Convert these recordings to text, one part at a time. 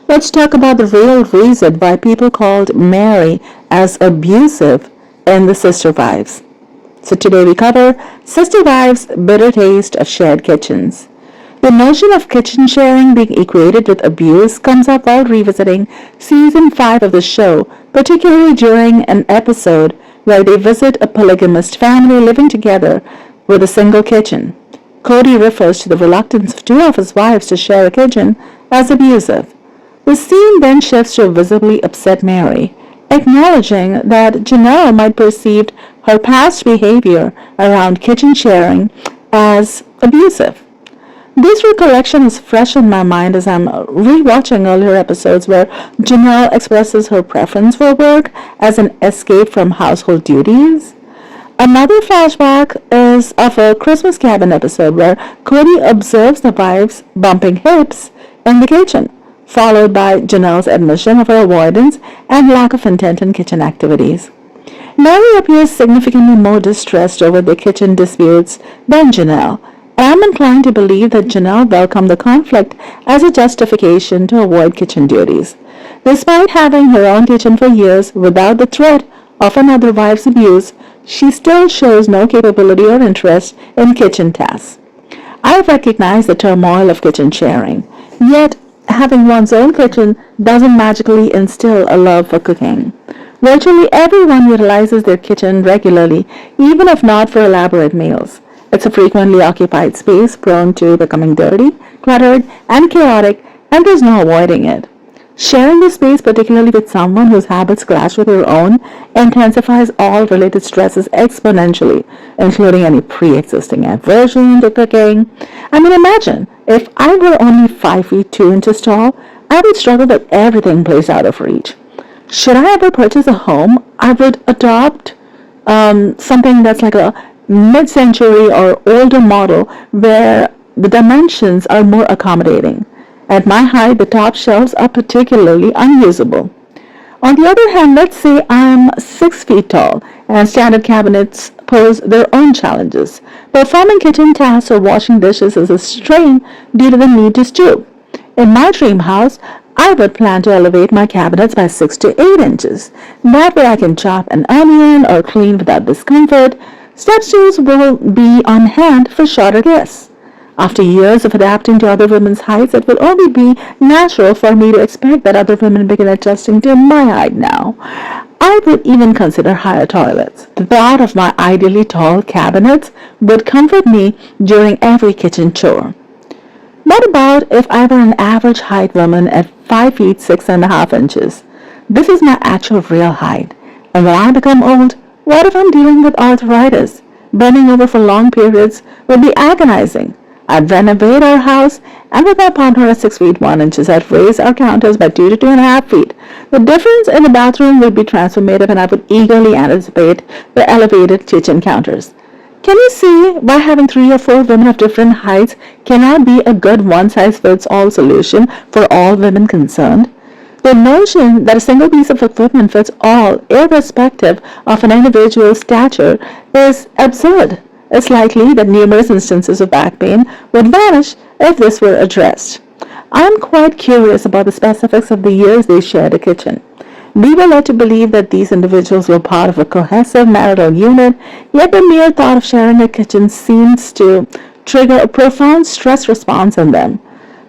Let's talk about the real reason why people called Meri as abusive in the Sister Wives. So today we cover Sister Wives' bitter taste of shared kitchens. The notion of kitchen sharing being equated with abuse comes up while revisiting season 5 of the show, particularly during an episode where they visit a polygamist family living together with a single kitchen. Cody refers to the reluctance of two of his wives to share a kitchen as abusive. The scene then shifts to a visibly upset Meri, acknowledging that Janelle might perceive her past behavior around kitchen sharing as abusive. This recollection is fresh in my mind as I'm rewatching earlier episodes where Janelle expresses her preference for work as an escape from household duties. Another flashback is of a Christmas cabin episode where Cody observes the wives bumping hips in the kitchen, followed by Janelle's admission of her avoidance and lack of intent in kitchen activities. Meri appears significantly more distressed over the kitchen disputes than Janelle. I am inclined to believe that Janelle welcomed the conflict as a justification to avoid kitchen duties. Despite having her own kitchen for years without the threat of another wife's abuse, she still shows no capability or interest in kitchen tasks. I recognize the turmoil of kitchen sharing, yet having one's own kitchen doesn't magically instill a love for cooking. Virtually everyone utilizes their kitchen regularly, even if not for elaborate meals. It's a frequently occupied space prone to becoming dirty, cluttered, and chaotic, and there's no avoiding it. Sharing the space, particularly with someone whose habits clash with your own, intensifies all related stresses exponentially, including any pre-existing aversion to cooking. I mean, imagine, if I were only 5 feet 2 inches tall, I would struggle with everything placed out of reach. Should I ever purchase a home, I would adopt something that's like a mid-century or older model where the dimensions are more accommodating. At my height, the top shelves are particularly unusable. On the other hand, let's say I'm 6 feet tall and standard cabinets pose their own challenges. Performing kitchen tasks or washing dishes is a strain due to the need to stoop. In my dream house, I would plan to elevate my cabinets by 6 to 8 inches. That way I can chop an onion or clean without discomfort. Step stools will be on hand for shorter guests. After years of adapting to other women's heights, it will only be natural for me to expect that other women begin adjusting to my height now. I would even consider higher toilets. The thought of my ideally tall cabinets would comfort me during every kitchen chore. What about if I were an average height woman at 5 feet 6.5 inches? This is my actual real height. And when I become old, what if I'm dealing with arthritis? Bending over for long periods would be agonizing. I'd renovate our house, and with my partner at 6 feet 1 inches, I'd raise our counters by 2 to 2.5 feet. The difference in the bathroom would be transformative, and I would eagerly anticipate the elevated kitchen counters. Can you see why having 3 or 4 women of different heights cannot be a good one-size-fits-all solution for all women concerned? The notion that a single piece of equipment fits all, irrespective of an individual's stature, is absurd. It's likely that numerous instances of back pain would vanish if this were addressed. I'm quite curious about the specifics of the years they shared a kitchen. We were led to believe that these individuals were part of a cohesive marital unit, yet the mere thought of sharing a kitchen seems to trigger a profound stress response in them.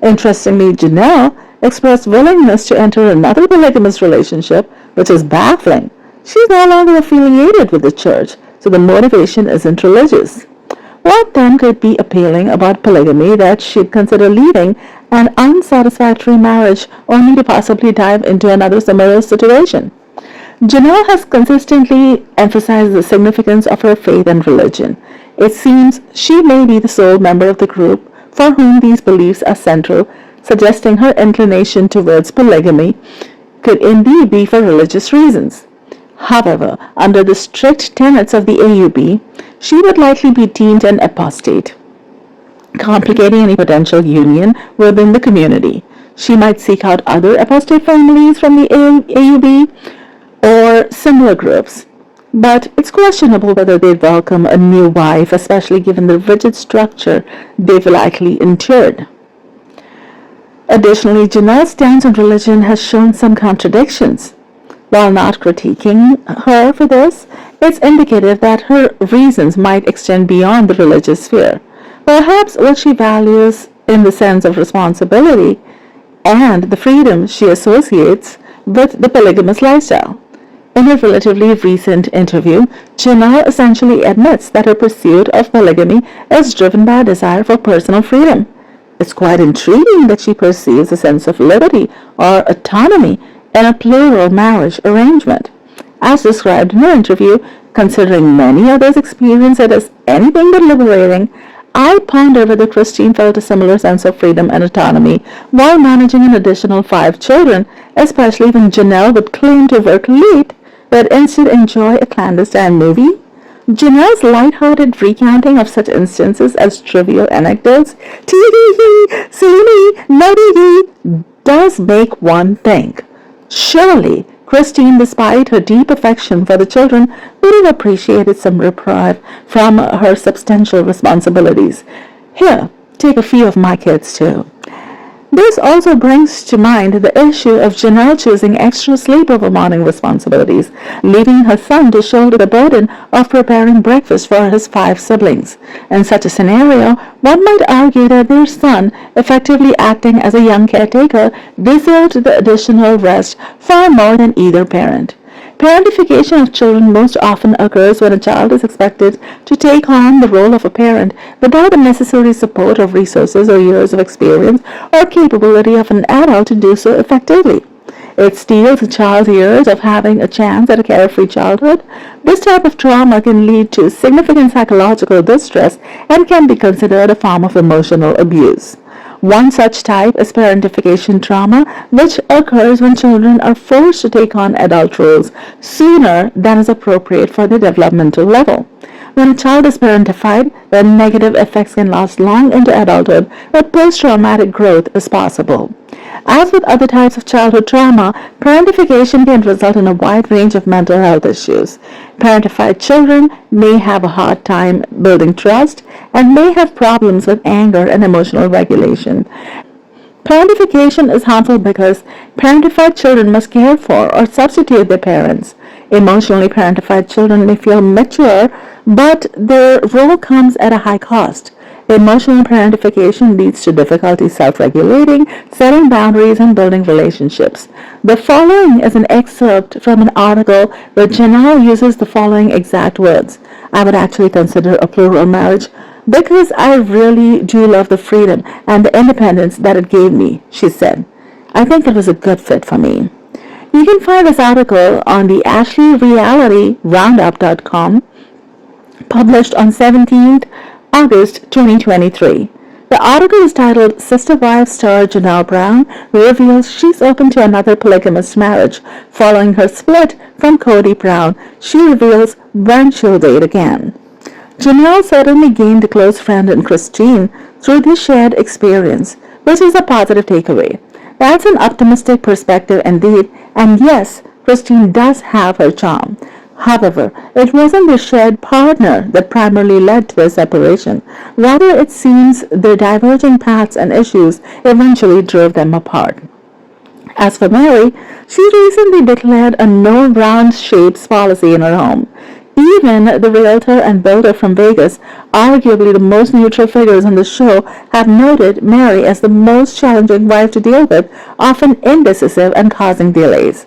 Interestingly, Janelle expressed willingness to enter another polygamous relationship, which is baffling. She's no longer affiliated with the church, so the motivation isn't religious. What then could be appealing about polygamy that she'd consider leaving an unsatisfactory marriage only to possibly dive into another similar situation? Janelle has consistently emphasized the significance of her faith and religion. It seems she may be the sole member of the group for whom these beliefs are central, suggesting her inclination towards polygamy could indeed be for religious reasons. However, under the strict tenets of the AUB, she would likely be deemed an apostate, complicating any potential union within the community. She might seek out other apostate families from the AUB or similar groups, but it's questionable whether they'd welcome a new wife, especially given the rigid structure they've likely endured. Additionally, Janelle's stance on religion has shown some contradictions. While not critiquing her for this, it's indicative that her reasons might extend beyond the religious sphere. Perhaps what she values in the sense of responsibility and the freedom she associates with the polygamous lifestyle. In a relatively recent interview, Janelle essentially admits that her pursuit of polygamy is driven by a desire for personal freedom. It's quite intriguing that she perceives a sense of liberty or autonomy in a plural marriage arrangement. As described in her interview, considering many others experience it as anything but liberating, I ponder whether Christine felt a similar sense of freedom and autonomy while managing an additional 5 children, especially when Janelle would claim to work late but instead enjoy a clandestine movie. Janelle's light-hearted recounting of such instances as trivial anecdotes, tee-hee-hee, silly, nutty-hee, does make one think. Surely, Christine, despite her deep affection for the children, would have appreciated some reprieve from her substantial responsibilities. Here, take a few of my kids too. This also brings to mind the issue of Janelle choosing extra sleep over morning responsibilities, leaving her son to shoulder the burden of preparing breakfast for his 5 siblings. In such a scenario, one might argue that their son, effectively acting as a young caretaker, deserved the additional rest far more than either parent. Parentification of children most often occurs when a child is expected to take on the role of a parent without the necessary support of resources or years of experience or capability of an adult to do so effectively. It steals a child's years of having a chance at a carefree childhood. This type of trauma can lead to significant psychological distress and can be considered a form of emotional abuse. One such type is parentification trauma, which occurs when children are forced to take on adult roles sooner than is appropriate for their developmental level. When a child is parentified, the negative effects can last long into adulthood, but post-traumatic growth is possible. As with other types of childhood trauma, parentification can result in a wide range of mental health issues. Parentified children may have a hard time building trust and may have problems with anger and emotional regulation. Parentification is harmful because parentified children must care for or substitute their parents. Emotionally parentified children may feel mature, but their role comes at a high cost. Emotional parentification leads to difficulty self-regulating, setting boundaries, and building relationships. The following is an excerpt from an article where Janelle uses the following exact words. I would actually consider a plural marriage because I really do love the freedom and the independence that it gave me, she said. I think it was a good fit for me. You can find this article on the AshleyRealityRoundup.com, published on 17th August 2023. The article is titled Sister Wife star Janelle Brown reveals she's open to another polygamous marriage following her split from Cody Brown. She reveals when she'll date again. Janelle certainly gained a close friend in Christine through this shared experience, which is a positive takeaway. That's an optimistic perspective indeed, and yes, Christine does have her charm. However, it wasn't their shared partner that primarily led to their separation. Rather, it seems their diverging paths and issues eventually drove them apart. As for Meri, she recently declared a no round shapes policy in her home. Even the realtor and builder from Vegas, arguably the most neutral figures on the show, have noted Meri as the most challenging wife to deal with, often indecisive and causing delays.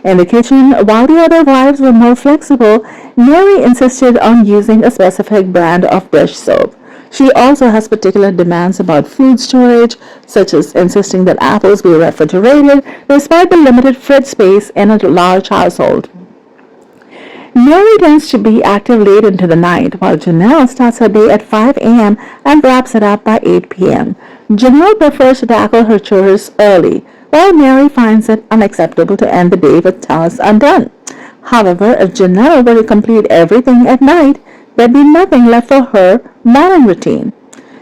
In the kitchen, while the other wives were more flexible, Meri insisted on using a specific brand of dish soap. She also has particular demands about food storage, such as insisting that apples be refrigerated despite the limited fridge space in a large household. Meri tends to be active late into the night, while Janelle starts her day at 5 a.m. and wraps it up by 8 p.m. Janelle prefers to tackle her chores early, while Meri finds it unacceptable to end the day with tasks undone. However, if Janelle were to complete everything at night, there'd be nothing left for her morning routine.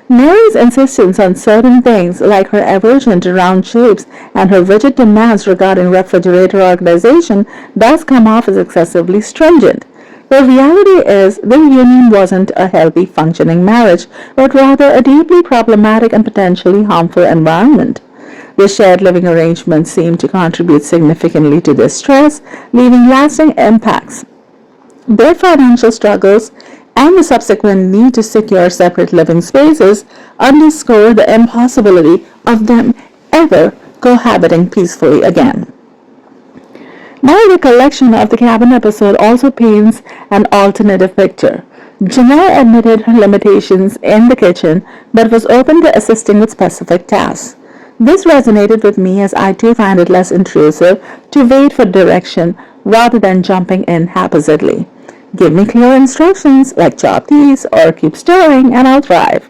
Meri's insistence on certain things, like her aversion to round shapes and her rigid demands regarding refrigerator organization, does come off as excessively stringent. The reality is, their union wasn't a healthy, functioning marriage, but rather a deeply problematic and potentially harmful environment. The shared living arrangements seem to contribute significantly to this stress, leaving lasting impacts. Their financial struggles and the subsequent need to secure separate living spaces underscore the impossibility of them ever cohabiting peacefully again. My recollection of the cabin episode also paints an alternative picture. Janelle admitted her limitations in the kitchen but was open to assisting with specific tasks. This resonated with me as I too find it less intrusive to wait for direction rather than jumping in haphazardly. Give me clear instructions like chop these or keep stirring and I'll thrive.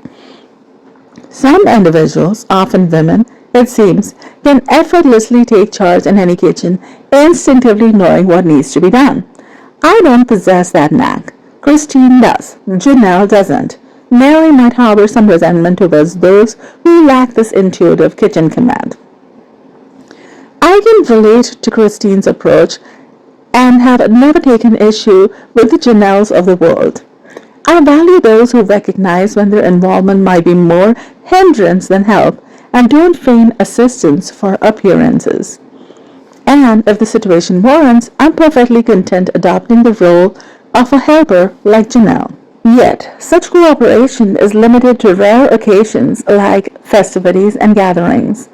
Some individuals, often women, it seems, can effortlessly take charge in any kitchen, instinctively knowing what needs to be done. I don't possess that knack. Christine does. Janelle doesn't. Meri might harbor some resentment towards those who lack this intuitive kitchen command. I can relate to Christine's approach and have never taken issue with the Janelles of the world. I value those who recognize when their involvement might be more hindrance than help and don't feign assistance for appearances. And if the situation warrants, I'm perfectly content adopting the role of a helper like Janelle. Yet, such cooperation is limited to rare occasions like festivities and gatherings.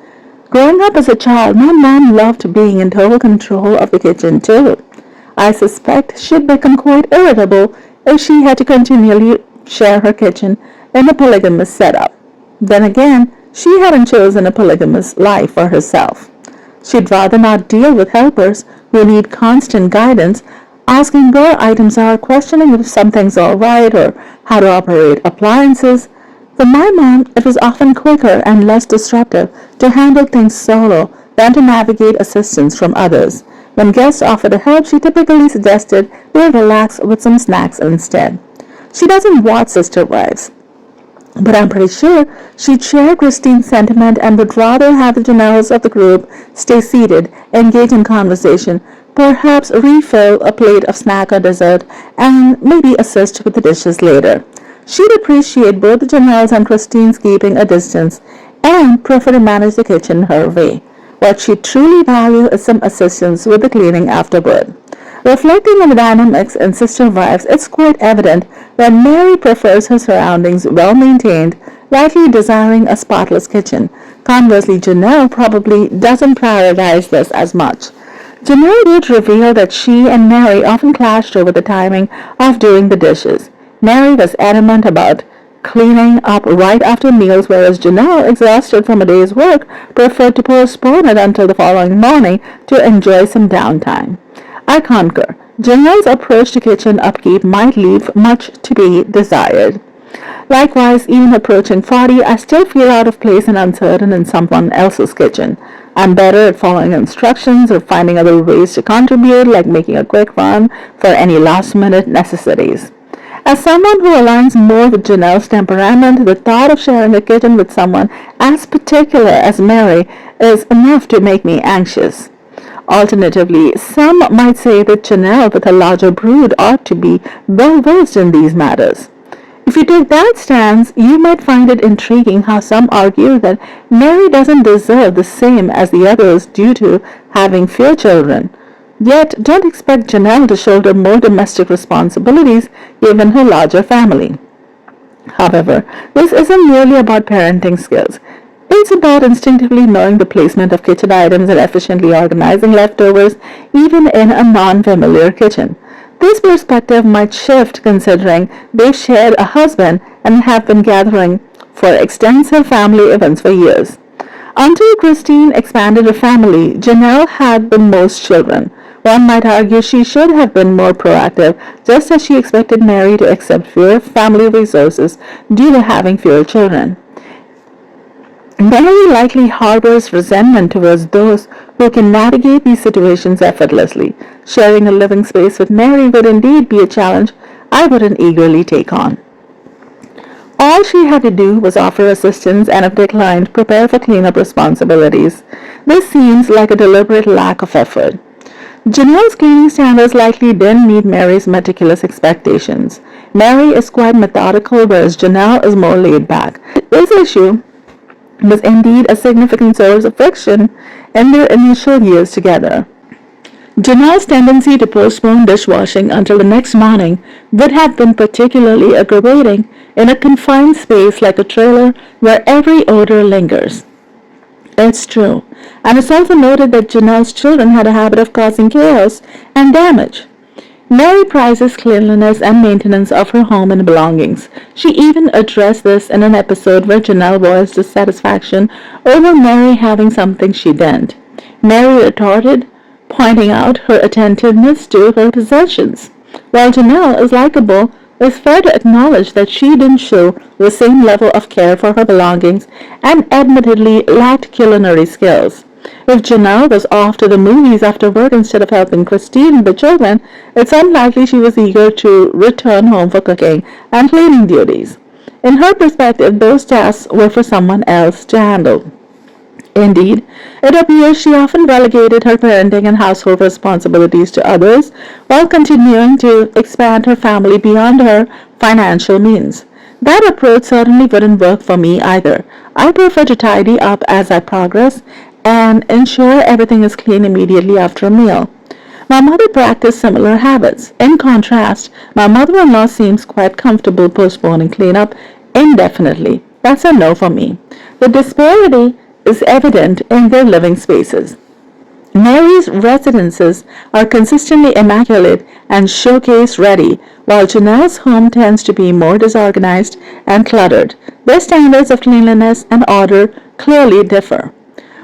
Growing up as a child, my mom loved being in total control of the kitchen too. I suspect she'd become quite irritable if she had to continually share her kitchen in a polygamous setup. Then again, she hadn't chosen a polygamous life for herself. She'd rather not deal with helpers who need constant guidance, asking where items are, questioning if something's all right, or how to operate appliances. For my mom, it was often quicker and less disruptive to handle things solo than to navigate assistance from others. When guests offered to help, she typically suggested they relax with some snacks instead. She doesn't watch Sister Wives, but I'm pretty sure she'd share Christine's sentiment and would rather have the Janelles of the group stay seated, engage in conversation, perhaps refill a plate of snack or dessert, and maybe assist with the dishes later. She'd appreciate both the Janelles and Christine's keeping a distance and prefer to manage the kitchen her way. What she truly values is some assistance with the cleaning afterward. Reflecting on the dynamics in Sister Wives, it's quite evident that Meri prefers her surroundings well maintained, likely desiring a spotless kitchen. Conversely, Janelle probably doesn't prioritize this as much. Janelle did reveal that she and Meri often clashed over the timing of doing the dishes. Meri was adamant about cleaning up right after meals, whereas Janelle, exhausted from a day's work, preferred to postpone it until the following morning to enjoy some downtime. I concur. Janelle's approach to kitchen upkeep might leave much to be desired. Likewise, even approaching 40, I still feel out of place and uncertain in someone else's kitchen. I'm better at following instructions or finding other ways to contribute, like making a quick run for any last-minute necessities. As someone who aligns more with Janelle's temperament, the thought of sharing a kitchen with someone as particular as Meri is enough to make me anxious. Alternatively, some might say that Janelle, with a larger brood, ought to be well versed in these matters. If you take that stance, you might find it intriguing how some argue that Meri doesn't deserve the same as the others due to having fewer children. Yet, don't expect Janelle to shoulder more domestic responsibilities given her larger family. However, this isn't merely about parenting skills. It's about instinctively knowing the placement of kitchen items and efficiently organizing leftovers, even in a non-familiar kitchen. This perspective might shift considering they've shared a husband and have been gathering for extensive family events for years. Until Christine expanded her family, Janelle had the most children. One might argue she should have been more proactive, just as she expected Meri to accept fewer family resources due to having fewer children. Meri likely harbors resentment towards those who can navigate these situations effortlessly. Sharing a living space with Meri would indeed be a challenge I wouldn't eagerly take on. All she had to do was offer assistance and, if declined, prepare for cleanup responsibilities. This seems like a deliberate lack of effort. Janelle's cleaning standards likely didn't meet Meri's meticulous expectations. Meri is quite methodical, whereas Janelle is more laid back. This issue was indeed a significant source of friction in their initial years together. Janelle's tendency to postpone dishwashing until the next morning would have been particularly aggravating in a confined space like a trailer where every odor lingers. It's true, and it's also noted that Janelle's children had a habit of causing chaos and damage. Meri prizes cleanliness and maintenance of her home and belongings. She even addressed this in an episode where Janelle voiced dissatisfaction over Meri having something she didn't. Meri retorted, pointing out her attentiveness to her possessions. While Janelle is likable, it's fair to acknowledge that she didn't show the same level of care for her belongings and admittedly lacked culinary skills. If Janelle was off to the movies after work instead of helping Christine and the children, it's unlikely she was eager to return home for cooking and cleaning duties. In her perspective, those tasks were for someone else to handle. Indeed, it appears she often relegated her parenting and household responsibilities to others while continuing to expand her family beyond her financial means. That approach certainly wouldn't work for me either. I prefer to tidy up as I progress and ensure everything is clean immediately after a meal. My mother practiced similar habits. In contrast, my mother-in-law seems quite comfortable postponing cleanup indefinitely. That's a no for me. The disparity is evident in their living spaces. Meri's residences are consistently immaculate and showcase ready, while Janelle's home tends to be more disorganized and cluttered. Their standards of cleanliness and order clearly differ.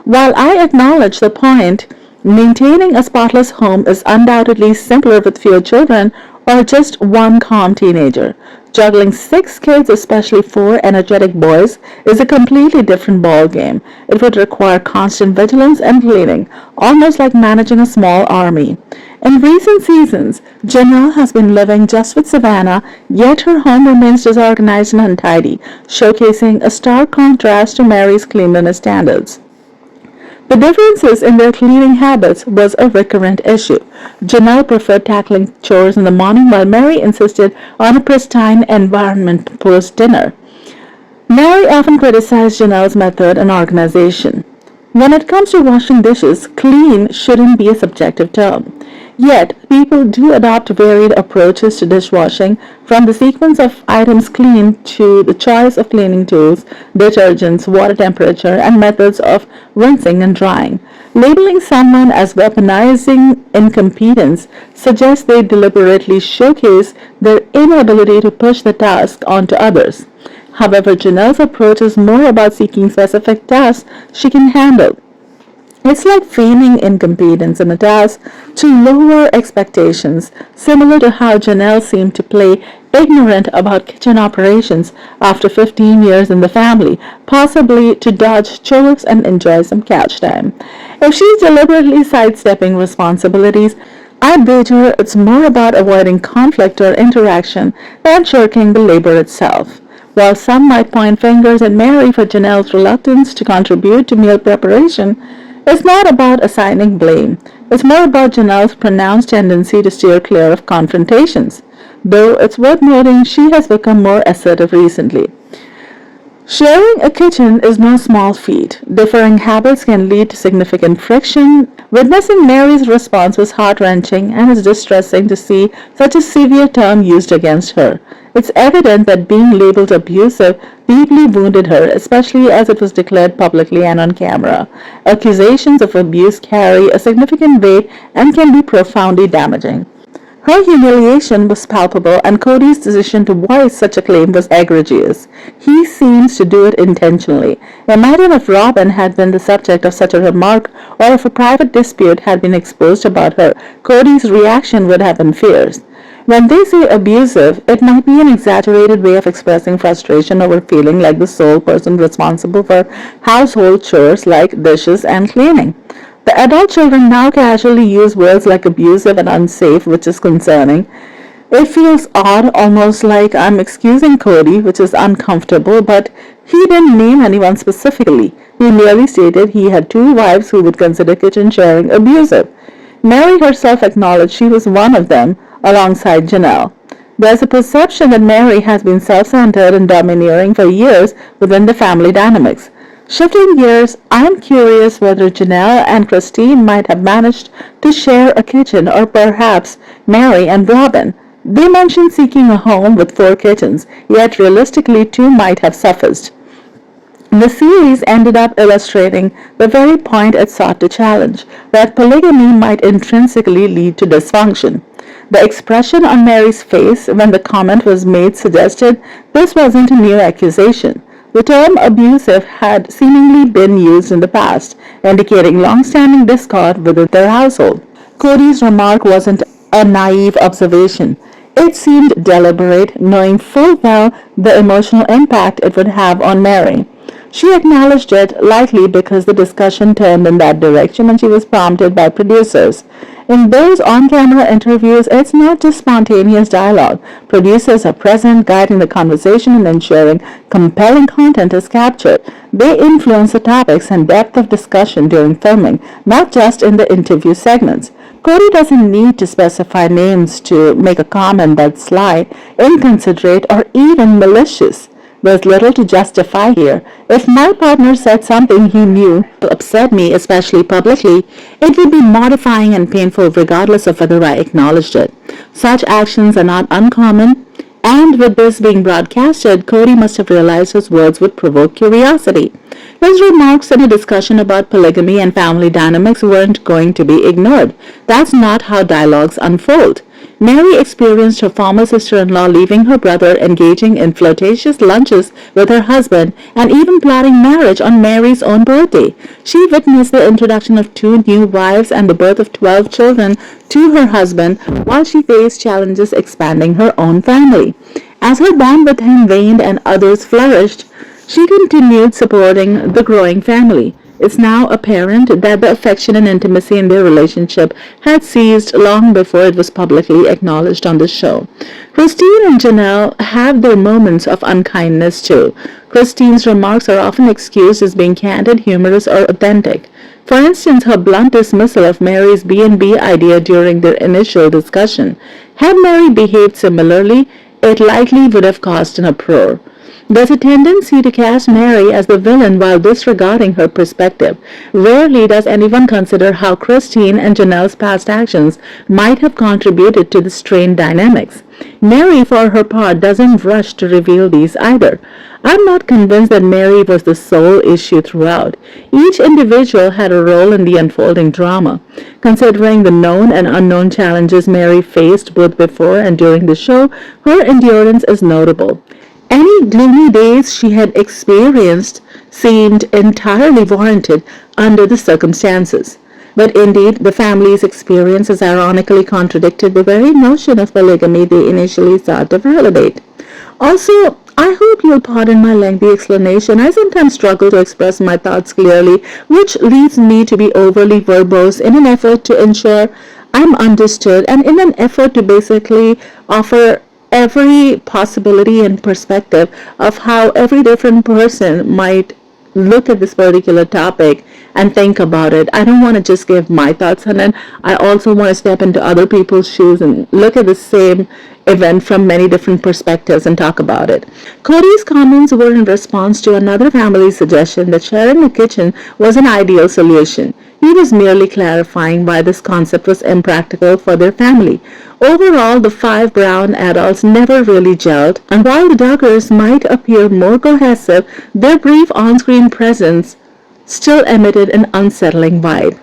While I acknowledge the point, maintaining a spotless home is undoubtedly simpler with fewer children or just one calm teenager. Juggling 6 kids, especially 4 energetic boys, is a completely different ballgame. It would require constant vigilance and cleaning, almost like managing a small army. In recent seasons, Janelle has been living just with Savannah, yet her home remains disorganized and untidy, showcasing a stark contrast to Meri's cleanliness standards. The differences in their cleaning habits was a recurrent issue. Janelle preferred tackling chores in the morning while Meri insisted on a pristine environment post-dinner. Meri often criticized Janelle's method and organization. When it comes to washing dishes, clean shouldn't be a subjective term. Yet, people do adopt varied approaches to dishwashing, from the sequence of items cleaned to the choice of cleaning tools, detergents, water temperature, and methods of rinsing and drying. Labeling someone as weaponizing incompetence suggests they deliberately showcase their inability to push the task onto others. However, Janelle's approach is more about seeking specific tasks she can handle. It's like feigning incompetence in a task to lower expectations, similar to how Janelle seemed to play ignorant about kitchen operations after 15 years in the family, possibly to dodge chores and enjoy some couch time. If she's deliberately sidestepping responsibilities, I wager it's more about avoiding conflict or interaction than shirking the labor itself. While some might point fingers at Meri for Janelle's reluctance to contribute to meal preparation, it's not about assigning blame. It's more about Janelle's pronounced tendency to steer clear of confrontations, though it's worth noting she has become more assertive recently. Sharing a kitchen is no small feat. Differing habits can lead to significant friction. Witnessing Meri's response was heart-wrenching, and it's distressing to see such a severe term used against her. It's evident that being labeled abusive deeply wounded her, especially as it was declared publicly and on camera. Accusations of abuse carry a significant weight and can be profoundly damaging. Her humiliation was palpable, and Cody's decision to voice such a claim was egregious. He seems to do it intentionally. Imagine if Robin had been the subject of such a remark, or if a private dispute had been exposed about her. Cody's reaction would have been fierce. When they say abusive, it might be an exaggerated way of expressing frustration over feeling like the sole person responsible for household chores like dishes and cleaning. The adult children now casually use words like abusive and unsafe, which is concerning. It feels odd, almost like I'm excusing Cody, which is uncomfortable, but he didn't name anyone specifically. He merely stated he had 2 wives who would consider kitchen sharing abusive. Meri herself acknowledged she was one of them, alongside Janelle. There's a perception that Meri has been self-centered and domineering for years within the family dynamics. Shifting gears, I'm curious whether Janelle and Christine might have managed to share a kitchen, or perhaps Mary and Robin. They mentioned seeking a home with 4 kittens, yet realistically 2 might have sufficed. The series ended up illustrating the very point it sought to challenge, that polygamy might intrinsically lead to dysfunction. The expression on Mary's face when the comment was made suggested this wasn't a new accusation. The term abusive had seemingly been used in the past, indicating long-standing discord within their household. Cody's remark wasn't a naive observation. It seemed deliberate, knowing full well the emotional impact it would have on Mary. She acknowledged it, likely because the discussion turned in that direction and she was prompted by producers. In those on-camera interviews, it's not just spontaneous dialogue. Producers are present, guiding the conversation and ensuring compelling content is captured. They influence the topics and depth of discussion during filming, not just in the interview segments. Cody doesn't need to specify names to make a comment that's sly, inconsiderate, or even malicious. There's little to justify here. If my partner said something he knew upset me, especially publicly, it would be mortifying and painful regardless of whether I acknowledged it. Such actions are not uncommon, and with this being broadcasted, Cody must have realized his words would provoke curiosity. His remarks in a discussion about polygamy and family dynamics weren't going to be ignored. That's not how dialogues unfold. Mary experienced her former sister-in-law leaving her brother, engaging in flirtatious lunches with her husband, and even plotting marriage on Mary's own birthday. She witnessed the introduction of 2 new wives and the birth of 12 children to her husband, while she faced challenges expanding her own family. As her bond with him waned and others flourished, she continued supporting the growing family. It's now apparent that the affection and intimacy in their relationship had ceased long before it was publicly acknowledged on the show. Christine and Janelle have their moments of unkindness too. Christine's remarks are often excused as being candid, humorous, or authentic. For instance, her blunt dismissal of Mary's B&B idea during their initial discussion. Had Mary behaved similarly, it likely would have caused an uproar. There's a tendency to cast Mary as the villain while disregarding her perspective. Rarely does anyone consider how Christine and Janelle's past actions might have contributed to the strained dynamics. Mary, for her part, doesn't rush to reveal these either. I'm not convinced that Mary was the sole issue throughout. Each individual had a role in the unfolding drama. Considering the known and unknown challenges Mary faced both before and during the show, her endurance is notable. Any gloomy days she had experienced seemed entirely warranted under the circumstances. But indeed, the family's experiences ironically contradicted the very notion of polygamy they initially sought to validate. Also, I hope you'll pardon my lengthy explanation. I sometimes struggle to express my thoughts clearly, which leads me to be overly verbose in an effort to ensure I'm understood and in an effort to basically offer every possibility and perspective of how every different person might look at this particular topic and think about it. I don't want to just give my thoughts on it. I also want to step into other people's shoes and look at the same event from many different perspectives and talk about it. Cody's comments were in response to another family's suggestion that sharing a kitchen was an ideal solution. He was merely clarifying why this concept was impractical for their family. Overall, the 5 brown adults never really gelled, and while the Duggars might appear more cohesive, their brief on-screen presence still emitted an unsettling vibe.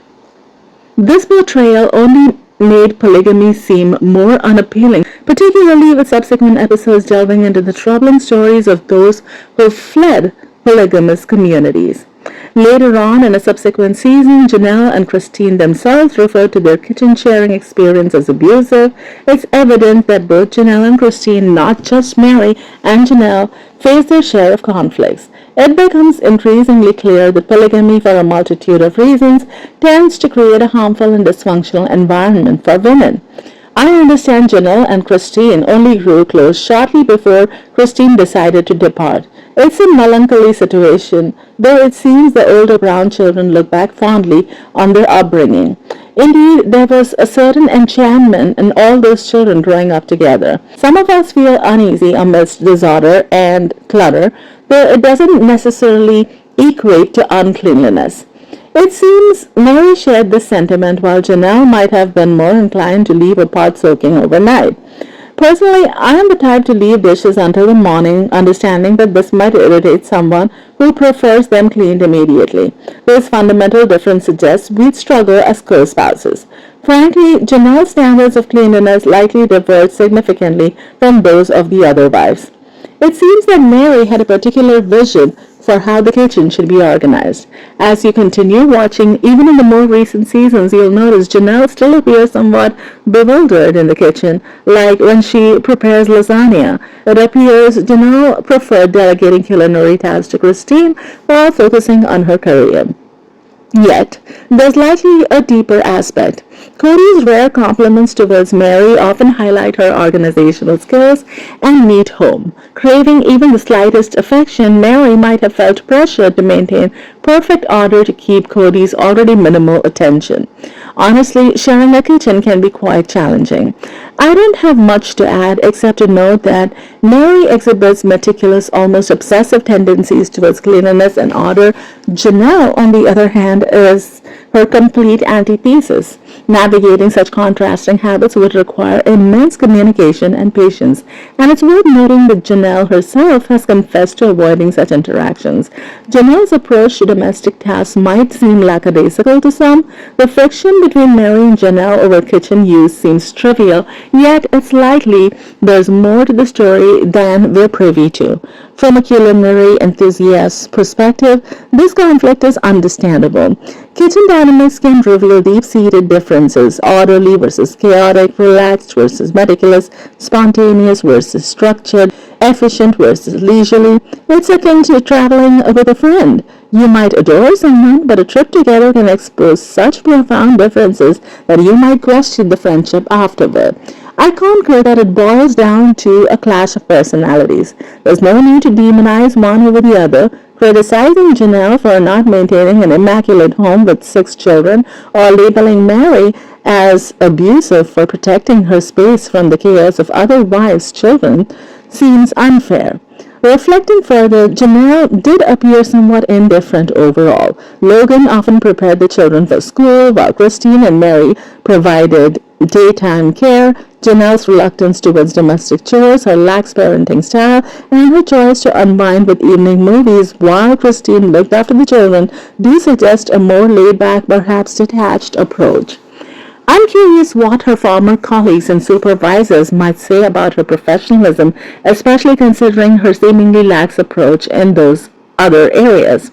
This portrayal only made polygamy seem more unappealing, particularly with subsequent episodes delving into the troubling stories of those who fled polygamous communities. Later on in a subsequent season, Janelle and Christine themselves referred to their kitchen sharing experience as abusive. It's evident that both Janelle and Christine, not just Mary and Janelle, face their share of conflicts. It becomes increasingly clear that polygamy, for a multitude of reasons, tends to create a harmful and dysfunctional environment for women. I understand Janelle and Christine only grew close shortly before Christine decided to depart. It's a melancholy situation, though it seems the older Brown children look back fondly on their upbringing. Indeed, there was a certain enchantment in all those children growing up together. Some of us feel uneasy amidst disorder and clutter, though it doesn't necessarily equate to uncleanliness. It seems Meri shared this sentiment while Janelle might have been more inclined to leave a pot soaking overnight. Personally, I am the type to leave dishes until the morning, understanding that this might irritate someone who prefers them cleaned immediately. This fundamental difference suggests we'd struggle as co-spouses. Frankly, Janelle's standards of cleanliness likely diverge significantly from those of the other wives. It seems that Meri had a particular vision for how the kitchen should be organized. As you continue watching, even in the more recent seasons, you'll notice Janelle still appears somewhat bewildered in the kitchen, like when she prepares lasagna. It appears Janelle preferred delegating culinary tasks to Christine while focusing on her career. Yet, there's likely a deeper aspect. Cody's rare compliments towards Meri often highlight her organizational skills and neat home. Craving even the slightest affection, Meri might have felt pressured to maintain perfect order to keep Cody's already minimal attention. Honestly, sharing a kitchen can be quite challenging. I don't have much to add except to note that Meri exhibits meticulous, almost obsessive tendencies towards cleanliness and order. Janelle, on the other hand, is her complete antithesis. Navigating such contrasting habits would require immense communication and patience, and it's worth noting that Janelle herself has confessed to avoiding such interactions. Janelle's approach to domestic tasks might seem lackadaisical to some. The friction between Meri and Janelle over kitchen use seems trivial, yet it's likely there's more to the story than we're privy to. From a culinary enthusiast's perspective, this conflict is understandable. Kitchen dynamics can reveal deep-seated differences: orderly versus chaotic, relaxed versus meticulous, spontaneous versus structured, efficient versus leisurely. It's akin to traveling with a friend. You might adore someone, but a trip together can expose such profound differences that you might question the friendship afterward. I concur that it boils down to a clash of personalities. There's no need to demonize one over the other. Criticizing Janelle for not maintaining an immaculate home with 6 children, or labeling Meri as abusive for protecting her space from the chaos of other wives' children, seems unfair. Reflecting further, Janelle did appear somewhat indifferent overall. Logan often prepared the children for school, while Christine and Meri provided daytime care. Janelle's reluctance towards domestic chores, her lax parenting style, and her choice to unwind with evening movies while Christine looked after the children do suggest a more laid-back, perhaps detached approach. I'm curious what her former colleagues and supervisors might say about her professionalism, especially considering her seemingly lax approach in those other areas.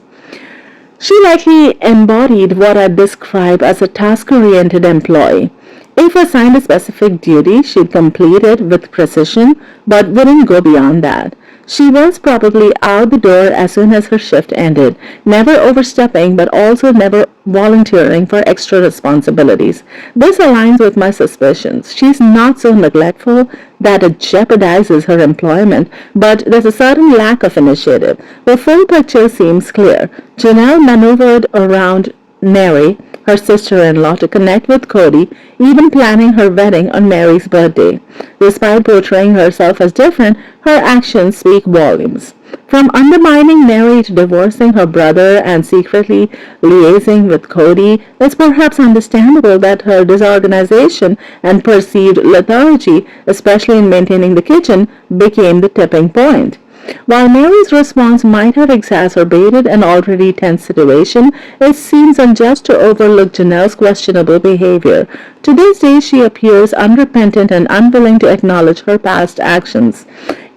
She likely embodied what I describe as a task-oriented employee. If assigned a specific duty, she'd complete it with precision, but wouldn't go beyond that. She was probably out the door as soon as her shift ended, never overstepping but also never volunteering for extra responsibilities. This aligns with my suspicions. She's not so neglectful that it jeopardizes her employment, but there's a certain lack of initiative. The full picture seems clear. Janelle maneuvered around Meri, her sister-in-law, to connect with Cody, even planning her wedding on Meri's birthday. Despite portraying herself as different, her actions speak volumes. From undermining Meri to divorcing her brother and secretly liaising with Cody, it's perhaps understandable that her disorganization and perceived lethargy, especially in maintaining the kitchen, became the tipping point. While Meri's response might have exacerbated an already tense situation, it seems unjust to overlook Janelle's questionable behavior. To this day, she appears unrepentant and unwilling to acknowledge her past actions.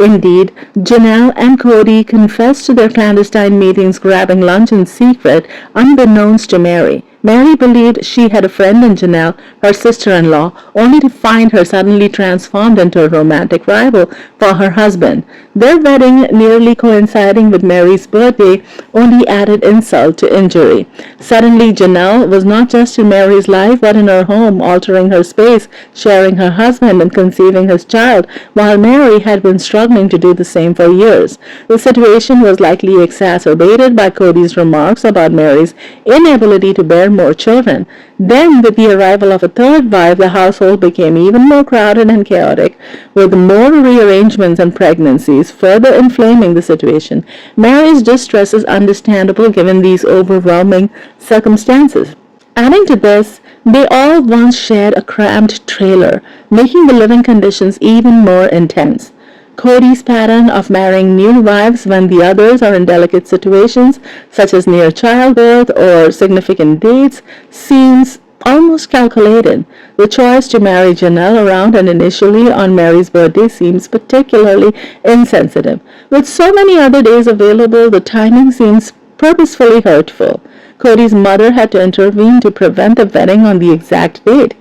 Indeed, Janelle and Cody confessed to their clandestine meetings, grabbing lunch in secret, unbeknownst to Meri. Meri believed she had a friend in Janelle, her sister-in-law, only to find her suddenly transformed into a romantic rival for her husband. Their wedding, nearly coinciding with Meri's birthday, only added insult to injury. Suddenly, Janelle was not just in Mary's life but in her home, altering her space, sharing her husband, and conceiving his child, while Meri had been struggling to do the same for years. The situation was likely exacerbated by Cody's remarks about Mary's inability to bear more children. Then, with the arrival of a third wife, the household became even more crowded and chaotic, with more rearrangements and pregnancies, further inflaming the situation. Mary's distress is understandable given these overwhelming circumstances. Adding to this, they all once shared a cramped trailer, making the living conditions even more intense. Cody's pattern of marrying new wives when the others are in delicate situations, such as near childbirth or significant dates, seems almost calculated. The choice to marry Janelle around and initially on Mary's birthday seems particularly insensitive. With so many other days available, the timing seems purposefully hurtful. Cody's mother had to intervene to prevent the wedding on the exact date.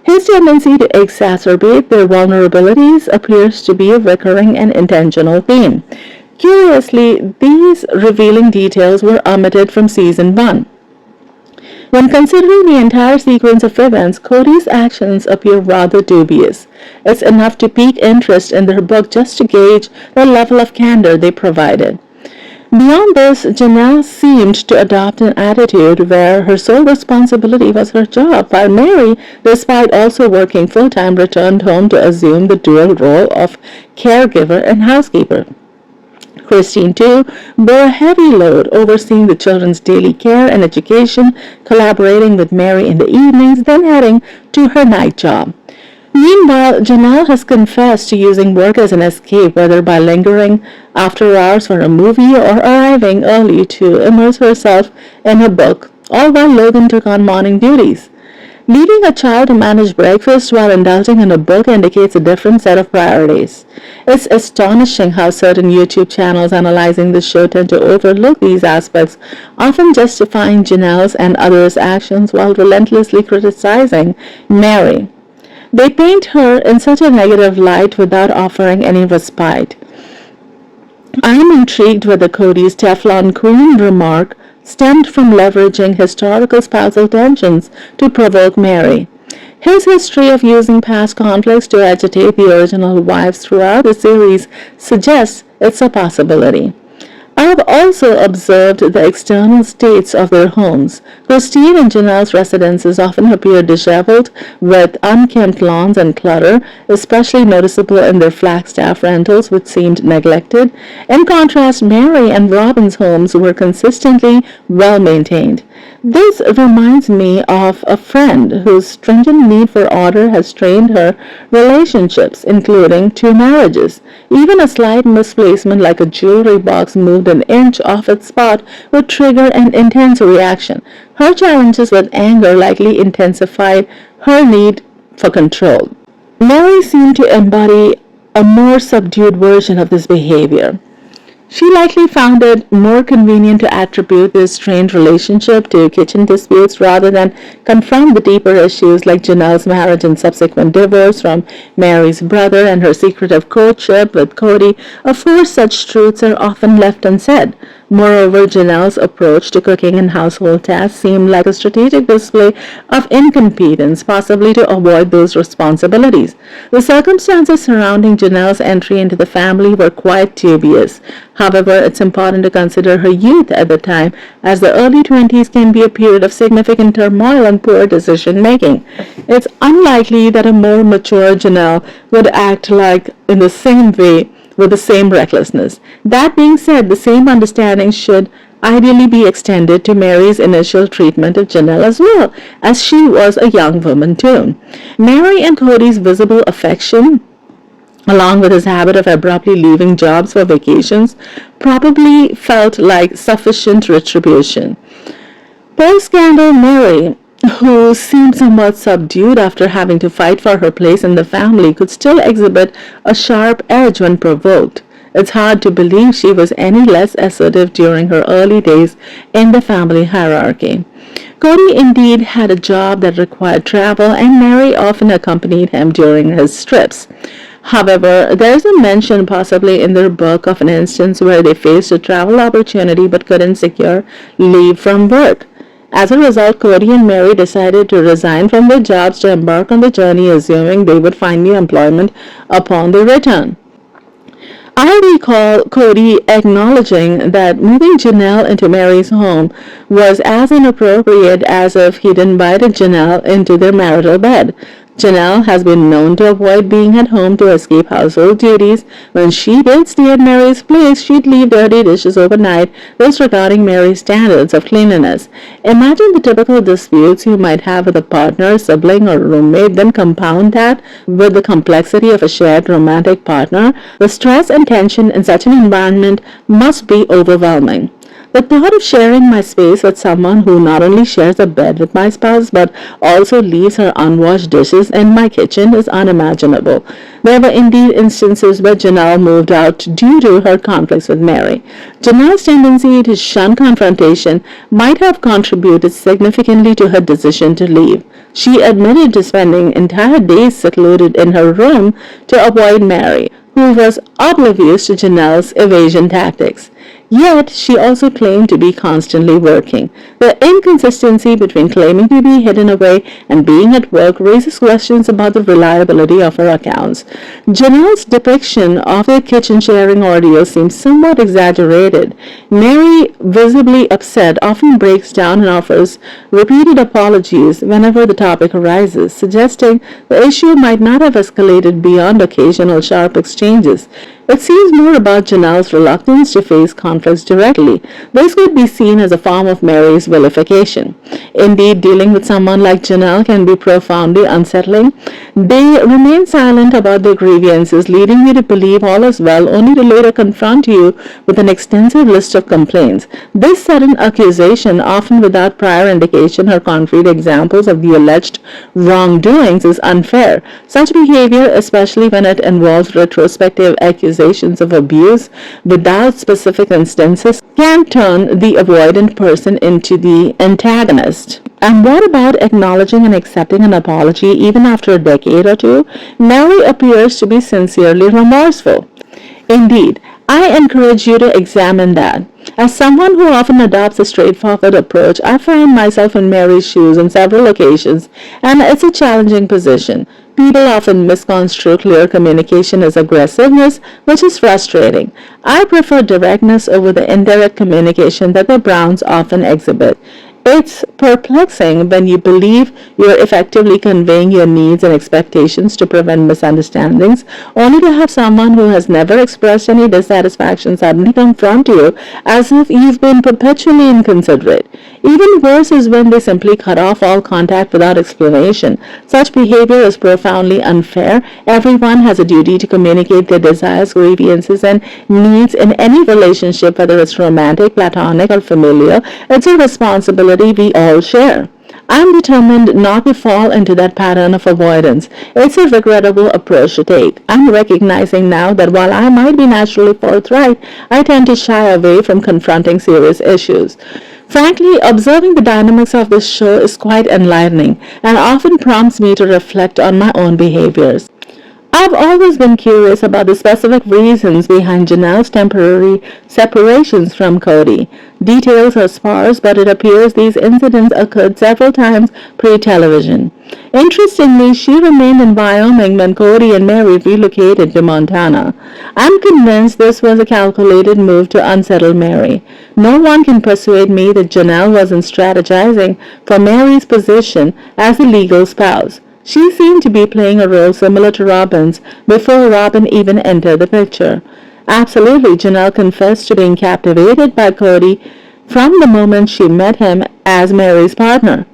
His tendency to exacerbate their vulnerabilities appears to be a recurring and intentional theme. Curiously, these revealing details were omitted from season 1. When considering the entire sequence of events, Cody's actions appear rather dubious. It's enough to pique interest in their book just to gauge the level of candor they provided. Beyond this, Janelle seemed to adopt an attitude where her sole responsibility was her job, while Meri, despite also working full-time, returned home to assume the dual role of caregiver and housekeeper. Christine, too, bore a heavy load, overseeing the children's daily care and education, collaborating with Meri in the evenings, then heading to her night job. Meanwhile, Janelle has confessed to using work as an escape, whether by lingering after hours for a movie or arriving early to immerse herself in a book, all while Logan took on morning duties. Leaving a child to manage breakfast while indulging in a book indicates a different set of priorities. It's astonishing how certain YouTube channels analyzing the show tend to overlook these aspects, often justifying Janelle's and others' actions while relentlessly criticizing Meri. They paint her in such a negative light without offering any respite. I am intrigued whether Cody's Teflon Queen remark stemmed from leveraging historical spousal tensions to provoke Meri. His history of using past conflicts to agitate the original wives throughout the series suggests it's a possibility. I have also observed the external states of their homes. Christine and Janelle's residences often appear disheveled, with unkempt lawns and clutter, especially noticeable in their Flagstaff rentals, which seemed neglected. In contrast, Meri and Robin's homes were consistently well maintained. This reminds me of a friend whose stringent need for order has strained her relationships, including 2 marriages. Even a slight misplacement like a jewelry box moved an inch off its spot would trigger an intense reaction. Her challenges with anger likely intensified her need for control. Meri seemed to embody a more subdued version of this behavior. She likely found it more convenient to attribute this strained relationship to kitchen disputes rather than confront the deeper issues like Janelle's marriage and subsequent divorce from Meri's brother and her secretive courtship with Cody. Of course, such truths are often left unsaid. Moreover, Janelle's approach to cooking and household tasks seemed like a strategic display of incompetence, possibly to avoid those responsibilities. The circumstances surrounding Janelle's entry into the family were quite dubious. However, it's important to consider her youth at the time, as the early 20s can be a period of significant turmoil and poor decision-making. It's unlikely that a more mature Janelle would act like in the same way with the same recklessness. That being said, the same understanding should ideally be extended to Meri's initial treatment of Janelle as well, as she was a young woman too. Meri and Cody's visible affection, along with his habit of abruptly leaving jobs for vacations, probably felt like sufficient retribution. Post-scandal Meri, who seemed somewhat subdued after having to fight for her place in the family, could still exhibit a sharp edge when provoked. It's hard to believe she was any less assertive during her early days in the family hierarchy. Cody indeed had a job that required travel, and Meri often accompanied him during his trips. However, there is a mention possibly in their book of an instance where they faced a travel opportunity but couldn't secure leave from work. As a result, Cody and Meri decided to resign from their jobs to embark on the journey, assuming they would find new employment upon their return. I recall Cody acknowledging that moving Janelle into Meri's home was as inappropriate as if he'd invited Janelle into their marital bed. Janelle has been known to avoid being at home to escape household duties. When she did stay at Mary's place, she'd leave dirty dishes overnight, disregarding Mary's standards of cleanliness. Imagine the typical disputes you might have with a partner, sibling, or roommate, then compound that with the complexity of a shared romantic partner. The stress and tension in such an environment must be overwhelming. The thought of sharing my space with someone who not only shares a bed with my spouse but also leaves her unwashed dishes in my kitchen is unimaginable. There were indeed instances where Janelle moved out due to her conflicts with Meri. Janelle's tendency to shun confrontation might have contributed significantly to her decision to leave. She admitted to spending entire days secluded in her room to avoid Meri, who was oblivious to Janelle's evasion tactics. Yet, she also claimed to be constantly working. The inconsistency between claiming to be hidden away and being at work raises questions about the reliability of her accounts. Janelle's depiction of their kitchen sharing ordeal seems somewhat exaggerated. Meri, visibly upset, often breaks down and offers repeated apologies whenever the topic arises, suggesting the issue might not have escalated beyond occasional sharp exchanges. It seems more about Janelle's reluctance to face conflicts directly. This could be seen as a form of Meri's vilification. Indeed, dealing with someone like Janelle can be profoundly unsettling. They remain silent about their grievances, leading you to believe all is well, only to later confront you with an extensive list of complaints. This sudden accusation, often without prior indication or concrete examples of the alleged wrongdoings, is unfair. Such behavior, especially when it involves retrospective accusations of abuse without specific instances, can turn the avoidant person into the antagonist. And what about acknowledging and accepting an apology even after a decade or two? Meri appears to be sincerely remorseful. Indeed, I encourage you to examine that. As someone who often adopts a straightforward approach, I find myself in Meri's shoes on several occasions, and it's a challenging position. People often misconstrue clear communication as aggressiveness, which is frustrating. I prefer directness over the indirect communication that the Browns often exhibit. It's perplexing when you believe you're effectively conveying your needs and expectations to prevent misunderstandings, only to have someone who has never expressed any dissatisfaction suddenly confront you as if you've been perpetually inconsiderate. Even worse is when they simply cut off all contact without explanation. Such behavior is profoundly unfair. Everyone has a duty to communicate their desires, grievances, and needs in any relationship, whether it's romantic, platonic, or familial. It's a responsibility we all share. I'm determined not to fall into that pattern of avoidance. It's a regrettable approach to take. I'm recognizing now that while I might be naturally forthright, I tend to shy away from confronting serious issues. Frankly, observing the dynamics of this show is quite enlightening and often prompts me to reflect on my own behaviors. I've always been curious about the specific reasons behind Janelle's temporary separations from Cody. Details are sparse, but it appears these incidents occurred several times pre-television. Interestingly, she remained in Wyoming when Cody and Meri relocated to Montana. I'm convinced this was a calculated move to unsettle Meri. No one can persuade me that Janelle wasn't strategizing for Meri's position as a legal spouse. She seemed to be playing a role similar to Robin's before Robin even entered the picture. Absolutely, Janelle confessed to being captivated by Cody from the moment she met him as Meri's partner.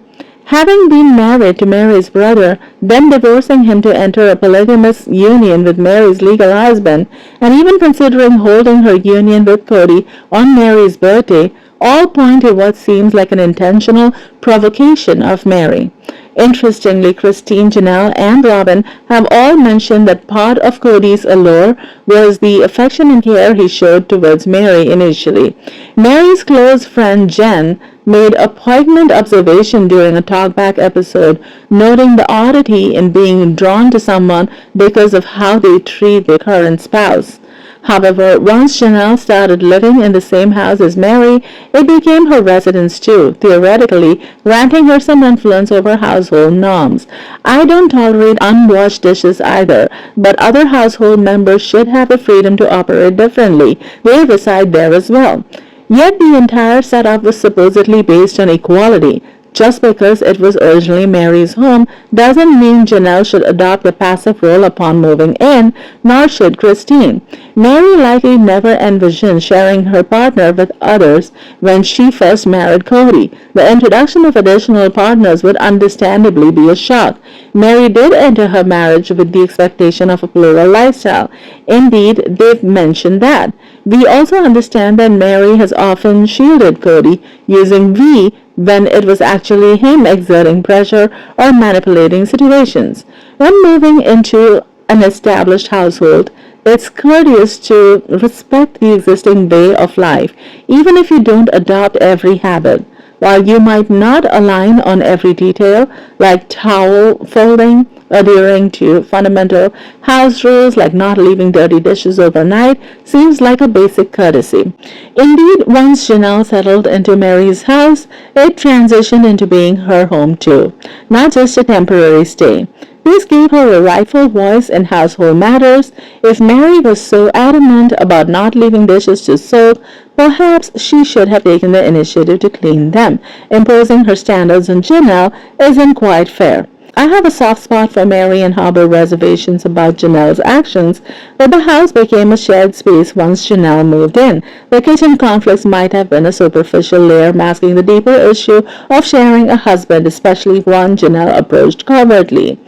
Having been married to Meri's brother, then divorcing him to enter a polygamous union with Meri's legal husband, and even considering holding her union with Cody on Meri's birthday, all point to what seems like an intentional provocation of Meri. Interestingly, Christine, Janelle, and Robin have all mentioned that part of Cody's allure was the affection and care he showed towards Meri initially. Meri's close friend Jen made a poignant observation during a talkback episode, noting the oddity in being drawn to someone because of how they treat their current spouse. However, once Janelle started living in the same house as Meri, it became her residence too, theoretically granting her some influence over household norms. I don't tolerate unwashed dishes either, but other household members should have the freedom to operate differently. They reside there as well. Yet the entire setup was supposedly based on equality. Just because it was originally Meri's home doesn't mean Janelle should adopt a passive role upon moving in, nor should Christine. Meri likely never envisioned sharing her partner with others when she first married Cody. The introduction of additional partners would understandably be a shock. Meri did enter her marriage with the expectation of a plural lifestyle. Indeed, they've mentioned that. We also understand that Meri has often shielded Cody, using we when it was actually him exerting pressure or manipulating situations. When moving into an established household, it's courteous to respect the existing way of life, even if you don't adopt every habit. While you might not align on every detail, like towel folding, adhering to fundamental house rules like not leaving dirty dishes overnight seems like a basic courtesy. Indeed, once Janelle settled into Meri's house, it transitioned into being her home too, not just a temporary stay. This gave her a rightful voice in household matters. If Meri was so adamant about not leaving dishes to soak, perhaps she should have taken the initiative to clean them. Imposing her standards on Janelle isn't quite fair. I have a soft spot for Meri and harbor reservations about Janelle's actions, but the house became a shared space once Janelle moved in. The kitchen conflicts might have been a superficial layer masking the deeper issue of sharing a husband, especially one Janelle approached covertly.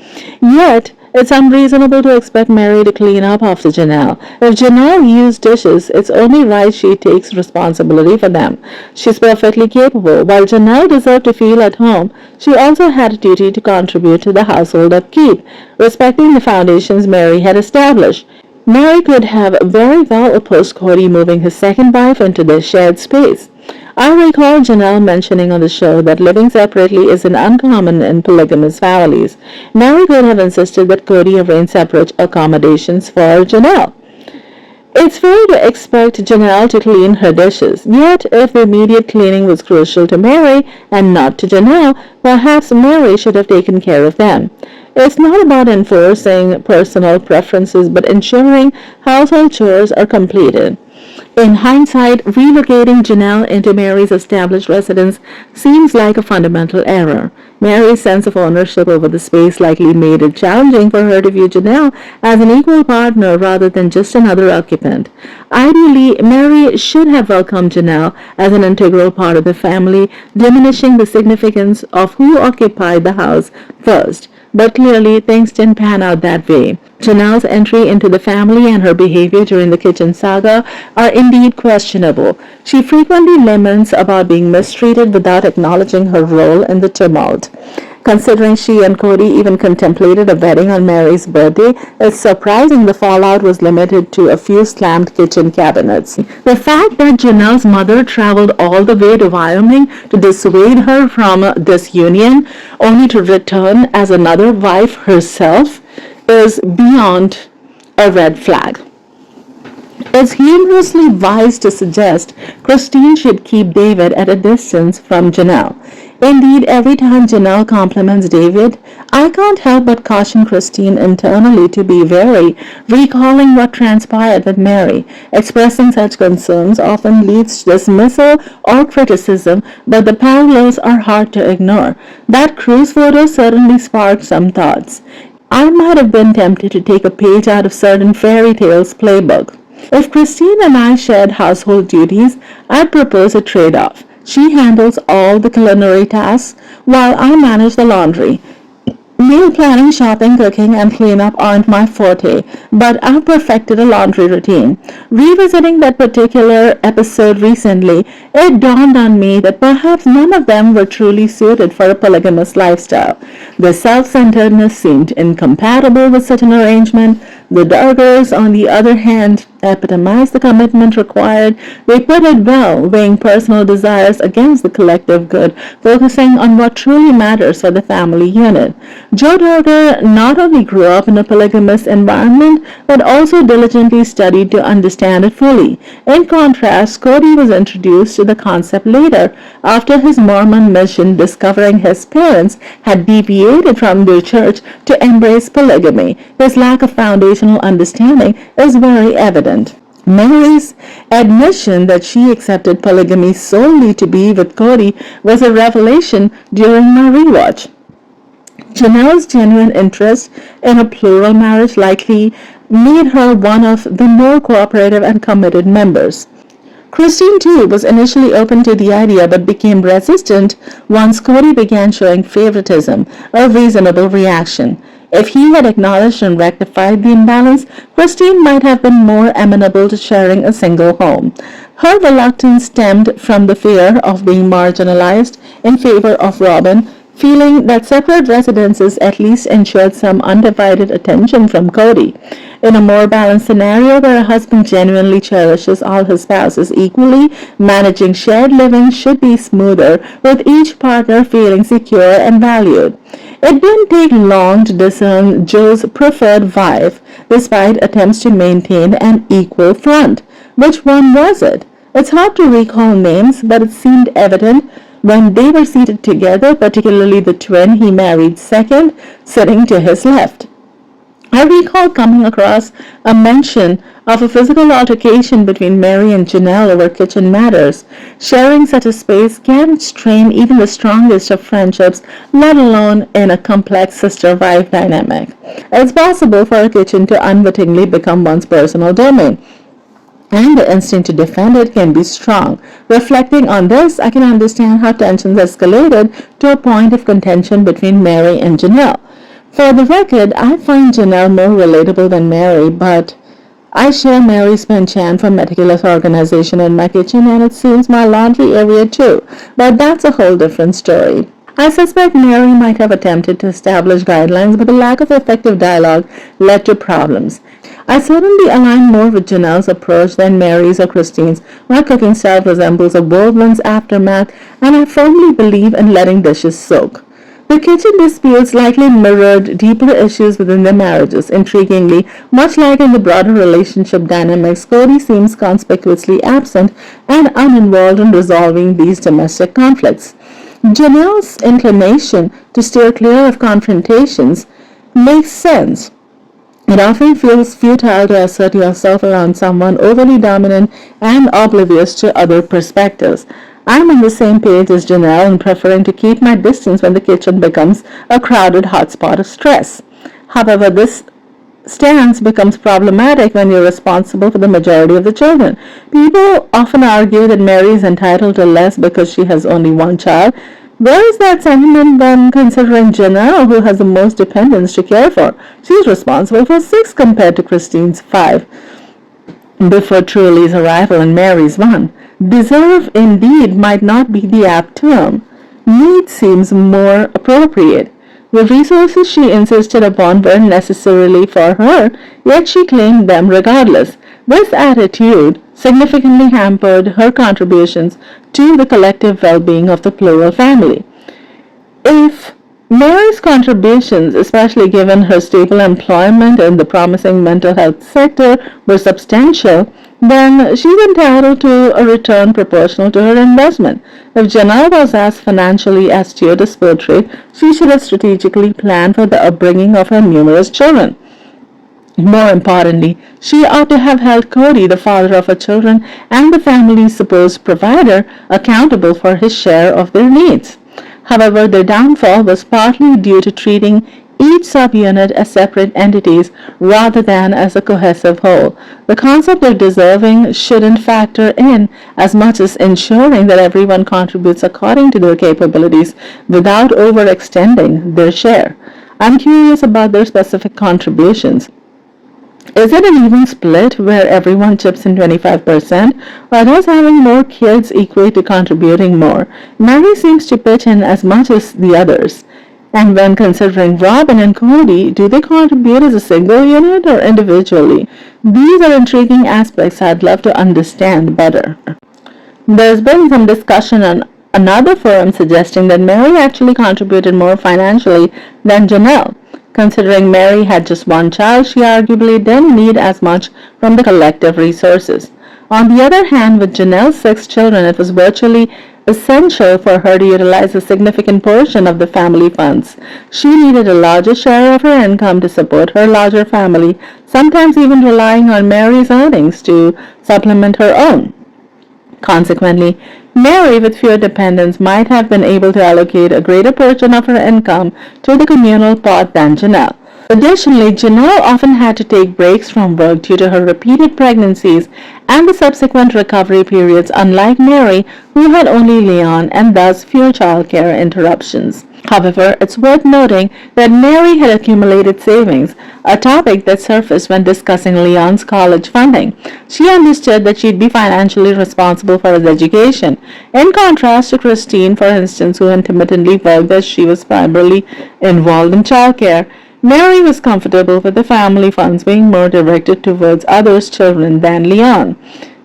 Yet, it's unreasonable to expect Meri to clean up after Janelle. If Janelle used dishes, it's only right she takes responsibility for them. She's perfectly capable. While Janelle deserved to feel at home, she also had a duty to contribute to the household upkeep, respecting the foundations Meri had established. Meri could have very well opposed Cody moving his second wife into their shared space. I recall Janelle mentioning on the show that living separately isn't uncommon in polygamous families. Meri could have insisted that Cody arrange separate accommodations for Janelle. It's fair to expect Janelle to clean her dishes, yet if the immediate cleaning was crucial to Meri and not to Janelle, perhaps Meri should have taken care of them. It's not about enforcing personal preferences, but ensuring household chores are completed. In hindsight, relocating Janelle into Meri's established residence seems like a fundamental error. Meri's sense of ownership over the space likely made it challenging for her to view Janelle as an equal partner rather than just another occupant. Ideally, Meri should have welcomed Janelle as an integral part of the family, diminishing the significance of who occupied the house first. But clearly, things didn't pan out that way. Janelle's entry into the family and her behavior during the kitchen saga are indeed questionable. She frequently laments about being mistreated without acknowledging her role in the tumult. Considering she and Cody even contemplated a wedding on Meri's birthday, it's surprising the fallout was limited to a few slammed kitchen cabinets. The fact that Janelle's mother traveled all the way to Wyoming to dissuade her from this union, only to return as another wife herself, is beyond a red flag. It's humorously wise to suggest Christine should keep David at a distance from Janelle. Indeed, every time Janelle compliments David, I can't help but caution Christine internally to be wary, recalling what transpired with Meri. Expressing such concerns often leads to dismissal or criticism, but the parallels are hard to ignore. That cruise photo certainly sparked some thoughts. I might have been tempted to take a page out of certain fairy tales playbook. If Christine and I shared household duties, I'd propose a trade-off. She handles all the culinary tasks while I manage the laundry. Meal planning, shopping, cooking, and cleanup aren't my forte, but I've perfected a laundry routine. Revisiting that particular episode recently, it dawned on me that perhaps none of them were truly suited for a polygamous lifestyle. The self-centeredness seemed incompatible with such an arrangement. The Duggars, on the other hand, epitomize the commitment required. They put it well, weighing personal desires against the collective good, focusing on what truly matters for the family unit. Joe Duggar not only grew up in a polygamous environment, but also diligently studied to understand it fully. In contrast, Cody was introduced to the concept later, after his Mormon mission, discovering his parents had deviated from their church to embrace polygamy. His lack of foundational understanding is very evident. Meri's admission that she accepted polygamy solely to be with Cody was a revelation during my rewatch. Janelle's genuine interest in a plural marriage likely made her one of the more cooperative and committed members. Christine, too, was initially open to the idea but became resistant once Cody began showing favoritism, a reasonable reaction. If he had acknowledged and rectified the imbalance, Christine might have been more amenable to sharing a single home. Her reluctance stemmed from the fear of being marginalized in favor of Robin, feeling that separate residences at least ensured some undivided attention from Cody. In a more balanced scenario where a husband genuinely cherishes all his spouses equally, managing shared living should be smoother, with each partner feeling secure and valued. It didn't take long to discern Joe's preferred wife, despite attempts to maintain an equal front. Which one was it? It's hard to recall names, but it seemed evident when they were seated together, particularly the twin he married second, sitting to his left. I recall coming across a mention of a physical altercation between Meri and Janelle over kitchen matters. Sharing such a space can strain even the strongest of friendships, let alone in a complex sister-wife dynamic. It's possible for a kitchen to unwittingly become one's personal domain, and the instinct to defend it can be strong. Reflecting on this, I can understand how tensions escalated to a point of contention between Meri and Janelle. For the record, I find Janelle more relatable than Meri, but I share Meri's penchant for meticulous organization in my kitchen, and it seems my laundry area too, but that's a whole different story. I suspect Meri might have attempted to establish guidelines, but the lack of effective dialogue led to problems. I certainly align more with Janelle's approach than Meri's or Christine's. My cooking style resembles a whirlwind's aftermath, and I firmly believe in letting dishes soak. The kitchen disputes likely mirrored deeper issues within their marriages. Intriguingly, much like in the broader relationship dynamics, Cody seems conspicuously absent and uninvolved in resolving these domestic conflicts. Janelle's inclination to steer clear of confrontations makes sense. It often feels futile to assert yourself around someone overly dominant and oblivious to other perspectives. I'm on the same page as Janelle in preferring to keep my distance when the kitchen becomes a crowded hotspot of stress. However, this stance becomes problematic when you're responsible for the majority of the children. People often argue that Meri is entitled to less because she has only one child. Where is that sentiment when considering Janelle, who has the most dependents to care for? She's responsible for 6 compared to Christine's 5 before Truly's arrival and Meri's 1. Deserve indeed might not be the apt term. Need seems more appropriate. The resources she insisted upon weren't necessarily for her, yet she claimed them regardless. This attitude significantly hampered her contributions to the collective well-being of the plural family. If Meri's contributions, especially given her stable employment in the promising mental health sector, were substantial, then she's entitled to a return proportional to her investment. If Janelle was as financially astute as portrayed, she should have strategically planned for the upbringing of her numerous children. More importantly, she ought to have held Cody, the father of her children and the family's supposed provider, accountable for his share of their needs. However, their downfall was partly due to treating each subunit as separate entities rather than as a cohesive whole. The concept of deserving shouldn't factor in as much as ensuring that everyone contributes according to their capabilities without overextending their share. I'm curious about their specific contributions. Is it an even split where everyone chips in 25%, or does having more kids equate to contributing more? Meri seems to pitch in as much as the others. And when considering Robin and Cody, do they contribute as a single unit or individually? These are intriguing aspects I'd love to understand better. There's been some discussion on another forum suggesting that Meri actually contributed more financially than Janelle. Considering Meri had just one child, she arguably didn't need as much from the collective resources. On the other hand, with Janelle's 6 children, it was virtually essential for her to utilize a significant portion of the family funds. She needed a larger share of her income to support her larger family, sometimes even relying on Meri's earnings to supplement her own. Consequently, Meri, with fewer dependents, might have been able to allocate a greater portion of her income to the communal pot than Janelle. Additionally, Janelle often had to take breaks from work due to her repeated pregnancies and the subsequent recovery periods, unlike Meri, who had only Leon and thus fewer childcare interruptions. However, it's worth noting that Meri had accumulated savings, a topic that surfaced when discussing Leon's college funding. She understood that she'd be financially responsible for his education, in contrast to Christine, for instance, who intermittently worked as she was primarily involved in childcare. Meri was comfortable with the family funds being more directed towards others' children than Leon,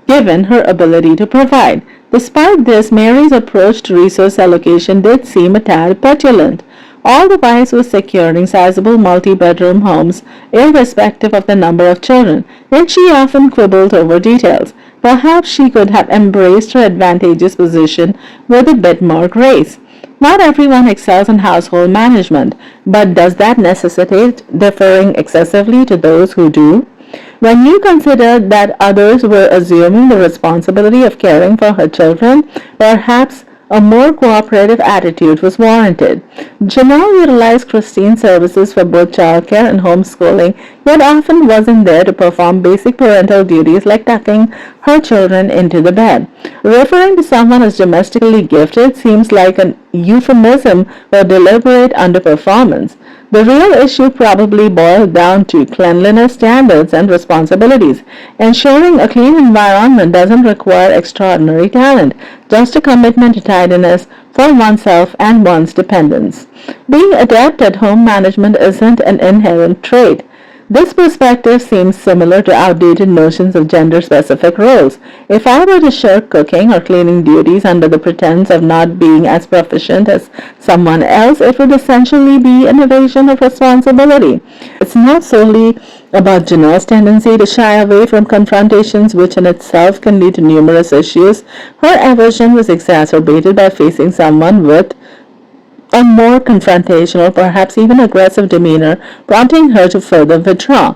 given her ability to provide. Despite this, Meri's approach to resource allocation did seem a tad petulant. All the wives were securing sizable multi-bedroom homes, irrespective of the number of children, yet she often quibbled over details. Perhaps she could have embraced her advantageous position with a bit more grace. Not everyone excels in household management, but does that necessitate deferring excessively to those who do? When you consider that others were assuming the responsibility of caring for her children, perhaps a more cooperative attitude was warranted. Janelle utilized Christine's services for both childcare and homeschooling, yet often wasn't there to perform basic parental duties like tucking her children into the bed. Referring to someone as domestically gifted seems like an euphemism for deliberate underperformance. The real issue probably boiled down to cleanliness standards and responsibilities. Ensuring a clean environment doesn't require extraordinary talent, just a commitment to tidiness for oneself and one's dependents. Being adept at home management isn't an inherent trait. This perspective seems similar to outdated notions of gender-specific roles. If I were to shirk cooking or cleaning duties under the pretense of not being as proficient as someone else, it would essentially be an evasion of responsibility. It's not solely about Janelle's tendency to shy away from confrontations, which in itself can lead to numerous issues. Her aversion was exacerbated by facing someone with a more confrontational, perhaps even aggressive demeanor, prompting her to further withdraw.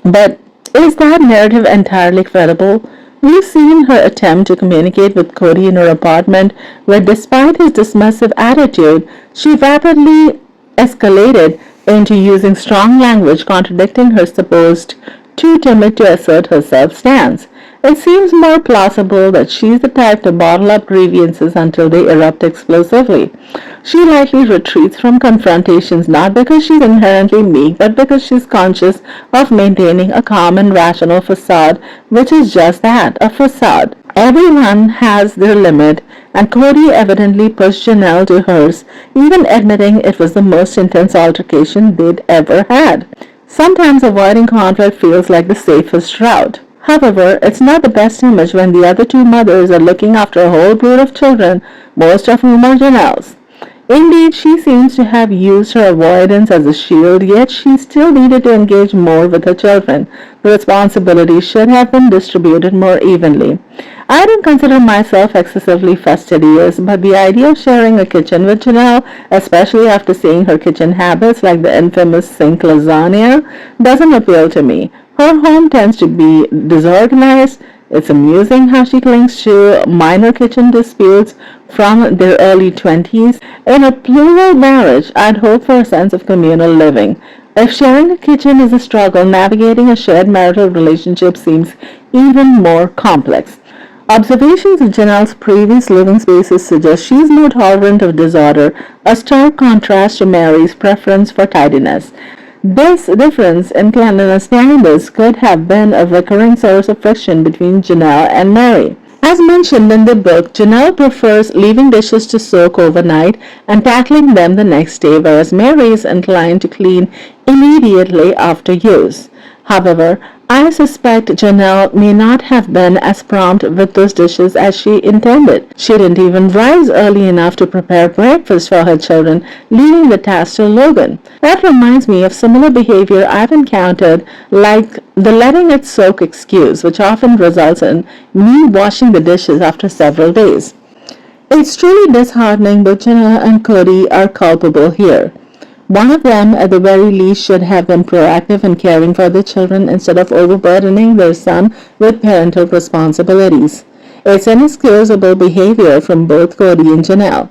But is that narrative entirely credible? We've seen her attempt to communicate with Cody in her apartment, where despite his dismissive attitude, she rapidly escalated into using strong language contradicting her supposed too timid to assert herself stance. It seems more plausible that she's the type to bottle up grievances until they erupt explosively. She likely retreats from confrontations not because she's inherently meek, but because she's conscious of maintaining a calm and rational facade, which is just that, a facade. Everyone has their limit, and Cody evidently pushed Janelle to hers, even admitting it was the most intense altercation they'd ever had. Sometimes avoiding conflict feels like the safest route. However, it's not the best image when the other two mothers are looking after a whole brood of children, most of whom are Janelle's. Indeed, she seems to have used her avoidance as a shield, yet she still needed to engage more with her children. The responsibility should have been distributed more evenly. I don't consider myself excessively fastidious, but the idea of sharing a kitchen with Janelle, especially after seeing her kitchen habits like the infamous sink lasagna, doesn't appeal to me. Her home tends to be disorganized. It's amusing how she clings to minor kitchen disputes from their early 20s. In a plural marriage, I'd hope for a sense of communal living. If sharing a kitchen is a struggle, navigating a shared marital relationship seems even more complex. Observations of Janelle's previous living spaces suggest she is more tolerant of disorder, a stark contrast to Meri's preference for tidiness. This difference in cleanliness standards could have been a recurring source of friction between Janelle and Meri. As mentioned in the book, Janelle prefers leaving dishes to soak overnight and tackling them the next day, whereas Meri is inclined to clean immediately after use. However, I suspect Janelle may not have been as prompt with those dishes as she intended. She didn't even rise early enough to prepare breakfast for her children, leaving the task to Logan. That reminds me of similar behavior I've encountered, like the letting it soak excuse, which often results in me washing the dishes after several days. It's truly disheartening, but Jenna and Cody are culpable here. One of them, at the very least, should have been proactive in caring for their children instead of overburdening their son with parental responsibilities. It's inexcusable behavior from both Cody and Janelle.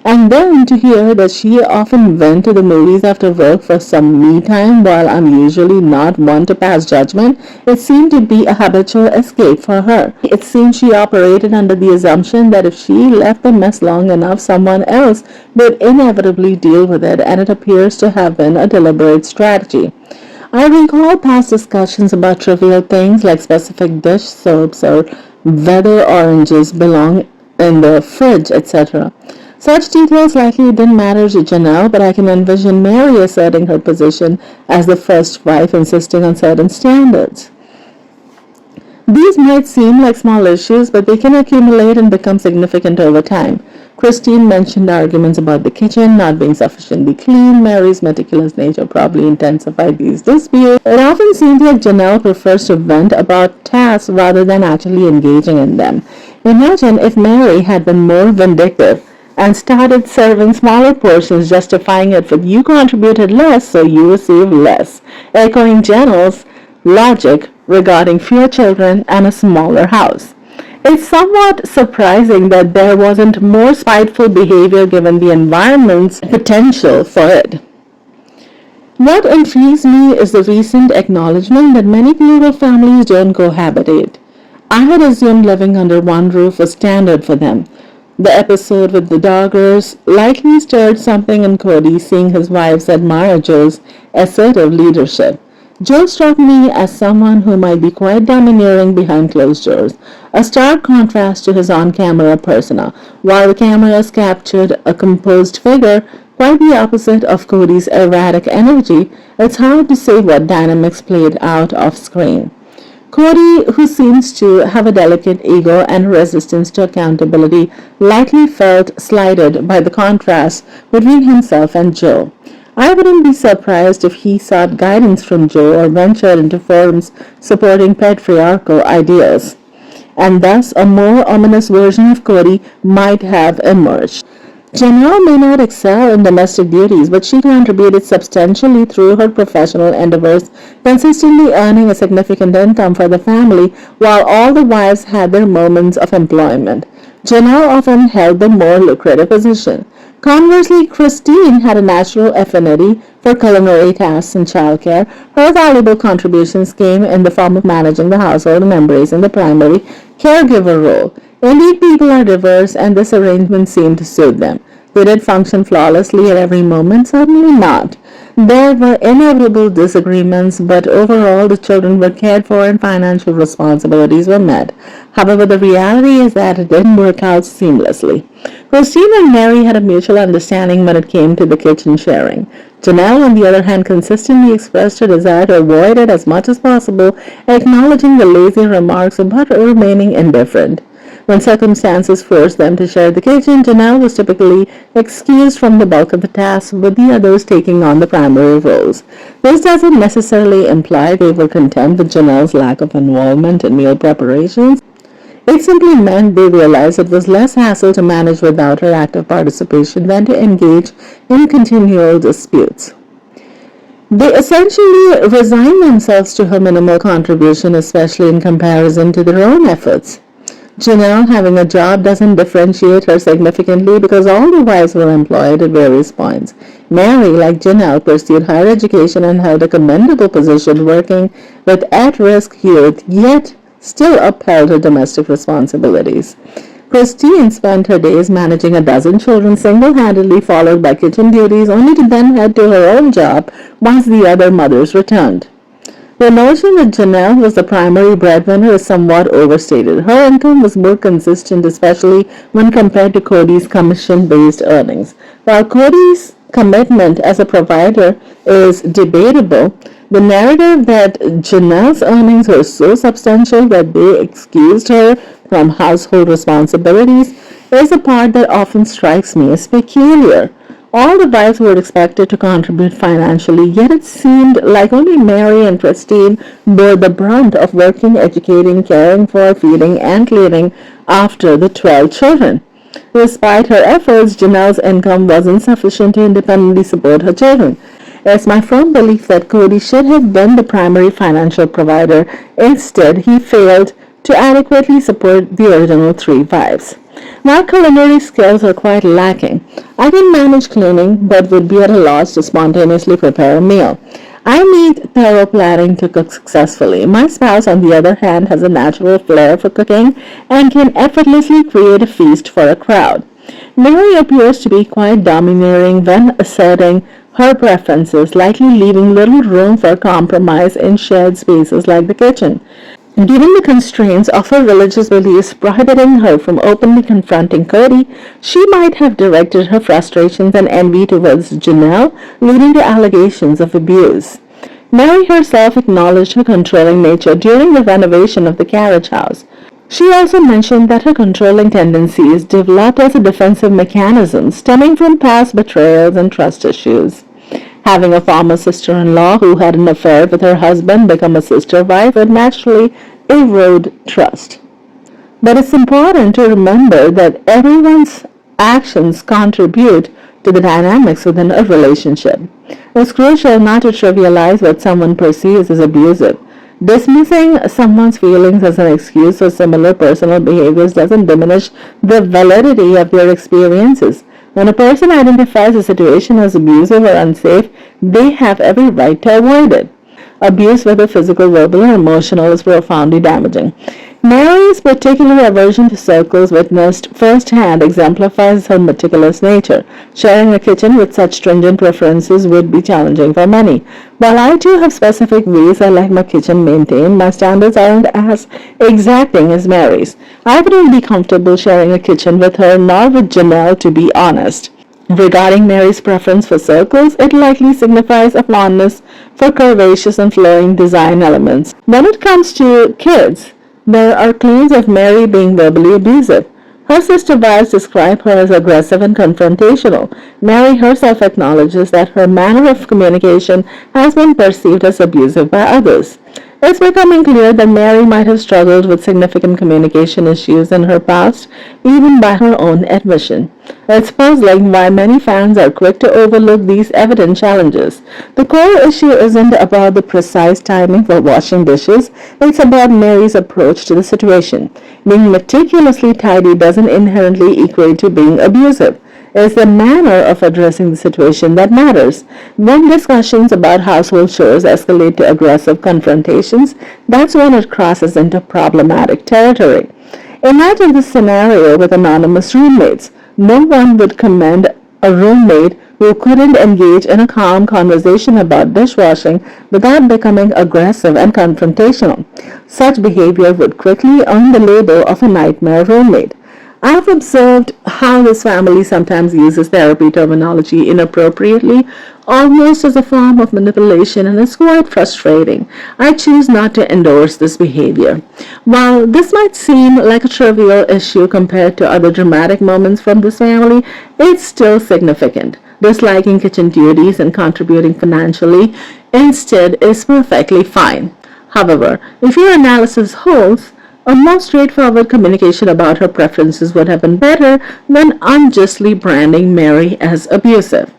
And then to hear that she often went to the movies after work for some me time while I'm usually not one to pass judgment, it seemed to be a habitual escape for her. It seemed she operated under the assumption that if she left the mess long enough, someone else would inevitably deal with it, and it appears to have been a deliberate strategy. I recall past discussions about trivial things like specific dish soaps or whether oranges belong in the fridge, etc. Such details likely didn't matter to Janelle, but I can envision Meri asserting her position as the first wife, insisting on certain standards. These might seem like small issues, but they can accumulate and become significant over time. Christine mentioned arguments about the kitchen not being sufficiently clean. Meri's meticulous nature probably intensified these disputes. It often seems like Janelle prefers to vent about tasks rather than actually engaging in them. Imagine if Meri had been more vindictive and started serving smaller portions, justifying it with you contributed less, so you receive less, echoing Janelle's logic regarding fewer children and a smaller house. It's somewhat surprising that there wasn't more spiteful behavior given the environment's potential for it. What intrigues me is the recent acknowledgement that many plural families don't cohabitate. I had assumed living under one roof was standard for them. The episode with the Doggers likely stirred something in Cody, seeing his wives admire Joe's assertive leadership. Joe struck me as someone who might be quite domineering behind closed doors, a stark contrast to his on-camera persona. While the cameras captured a composed figure, quite the opposite of Cody's erratic energy, it's hard to say what dynamics played out off-screen. Cody, who seems to have a delicate ego and resistance to accountability, likely felt slighted by the contrast between himself and Joe. I wouldn't be surprised if he sought guidance from Joe or ventured into forums supporting patriarchal ideas, and thus a more ominous version of Cody might have emerged. Janelle may not excel in domestic duties, but she contributed substantially through her professional endeavors, consistently earning a significant income for the family, while all the wives had their moments of employment. Janelle often held the more lucrative position. Conversely, Christine had a natural affinity for culinary tasks and childcare. Her valuable contributions came in the form of managing the household and embracing the primary caregiver role. Indeed, people are diverse, and this arrangement seemed to suit them. Did it function flawlessly at every moment? Certainly not. There were inevitable disagreements, but overall the children were cared for and financial responsibilities were met. However, the reality is that it didn't work out seamlessly. Christine and Meri had a mutual understanding when it came to the kitchen sharing. Janelle, on the other hand, consistently expressed her desire to avoid it as much as possible, acknowledging the lazy remarks but remaining indifferent. When circumstances forced them to share the kitchen, Janelle was typically excused from the bulk of the tasks, with the others taking on the primary roles. This doesn't necessarily imply they were content with Janelle's lack of involvement in meal preparations. It simply meant they realized it was less hassle to manage without her active participation than to engage in continual disputes. They essentially resigned themselves to her minimal contribution, especially in comparison to their own efforts. Janelle having a job doesn't differentiate her significantly because all the wives were employed at various points. Meri, like Janelle, pursued higher education and held a commendable position working with at-risk youth, yet still upheld her domestic responsibilities. Christine spent her days managing a dozen children single-handedly, followed by kitchen duties, only to then head to her own job once the other mothers returned. The notion that Janelle was the primary breadwinner is somewhat overstated. Her income was more consistent, especially when compared to Cody's commission-based earnings. While Cody's commitment as a provider is debatable, the narrative that Janelle's earnings were so substantial that they excused her from household responsibilities is the part that often strikes me as peculiar. All the wives were expected to contribute financially, yet it seemed like only Meri and Christine bore the brunt of working, educating, caring for, feeding, and cleaning after the 12 children. Despite her efforts, Janelle's income wasn't sufficient to independently support her children. It's my firm belief that Cody should have been the primary financial provider. Instead, he failed to adequately support the original three wives. My culinary skills are quite lacking. I can manage cleaning, but would be at a loss to spontaneously prepare a meal. I need thorough planning to cook successfully. My spouse, on the other hand, has a natural flair for cooking and can effortlessly create a feast for a crowd. Meri appears to be quite domineering when asserting her preferences, likely leaving little room for compromise in shared spaces like the kitchen. Given the constraints of her religious beliefs prohibiting her from openly confronting Cody, she might have directed her frustrations and envy towards Janelle, leading to allegations of abuse. Meri herself acknowledged her controlling nature during the renovation of the carriage house. She also mentioned that her controlling tendencies developed as a defensive mechanism stemming from past betrayals and trust issues. Having a former sister-in-law who had an affair with her husband become a sister wife would naturally erode trust. But it's important to remember that everyone's actions contribute to the dynamics within a relationship. It's crucial not to trivialize what someone perceives as abusive. Dismissing someone's feelings as an excuse for similar personal behaviors doesn't diminish the validity of their experiences. When a person identifies a situation as abusive or unsafe, they have every right to avoid it. Abuse, whether physical, verbal, or emotional, is profoundly damaging. Meri's particular aversion to circles, witnessed firsthand, exemplifies her meticulous nature. Sharing a kitchen with such stringent preferences would be challenging for many. While I too have specific ways I like my kitchen maintained, my standards aren't as exacting as Meri's. I wouldn't be comfortable sharing a kitchen with her, nor with Janelle, to be honest. Regarding Meri's preference for circles, it likely signifies a fondness for curvaceous and flowing design elements. When it comes to kids, there are claims of Meri being verbally abusive. Her sister wives describe her as aggressive and confrontational. Meri herself acknowledges that her manner of communication has been perceived as abusive by others. It's becoming clear that Meri might have struggled with significant communication issues in her past, even by her own admission. It's puzzling why many fans are quick to overlook these evident challenges. The core issue isn't about the precise timing for washing dishes, it's about Meri's approach to the situation. Being meticulously tidy doesn't inherently equate to being abusive. It's the manner of addressing the situation that matters. When discussions about household chores escalate to aggressive confrontations, that's when it crosses into problematic territory. Imagine this scenario with anonymous roommates. No one would commend a roommate who couldn't engage in a calm conversation about dishwashing without becoming aggressive and confrontational. Such behavior would quickly earn the label of a nightmare roommate. I've observed how this family sometimes uses therapy terminology inappropriately, almost as a form of manipulation, and it's quite frustrating. I choose not to endorse this behavior. While this might seem like a trivial issue compared to other dramatic moments from this family, it's still significant. Disliking kitchen duties and contributing financially instead is perfectly fine. However, if your analysis holds, a more straightforward communication about her preferences would have been better than unjustly branding Meri as abusive.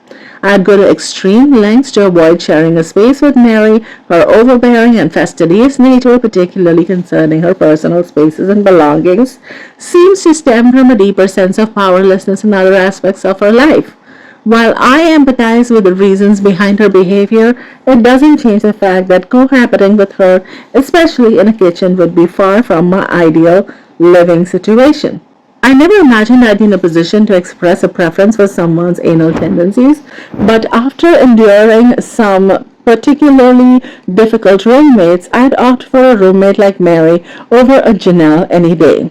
I'd go to extreme lengths to avoid sharing a space with Meri. Her overbearing and fastidious nature, particularly concerning her personal spaces and belongings, seems to stem from a deeper sense of powerlessness in other aspects of her life. While I empathize with the reasons behind her behavior, it doesn't change the fact that cohabiting with her, especially in a kitchen, would be far from my ideal living situation. I never imagined I'd be in a position to express a preference for someone's anal tendencies, but after enduring some particularly difficult roommates, I'd opt for a roommate like Meri over a Janelle any day.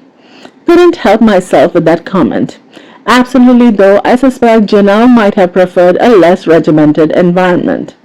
Couldn't help myself with that comment. Absolutely, though, I suspect Janelle might have preferred a less regimented environment.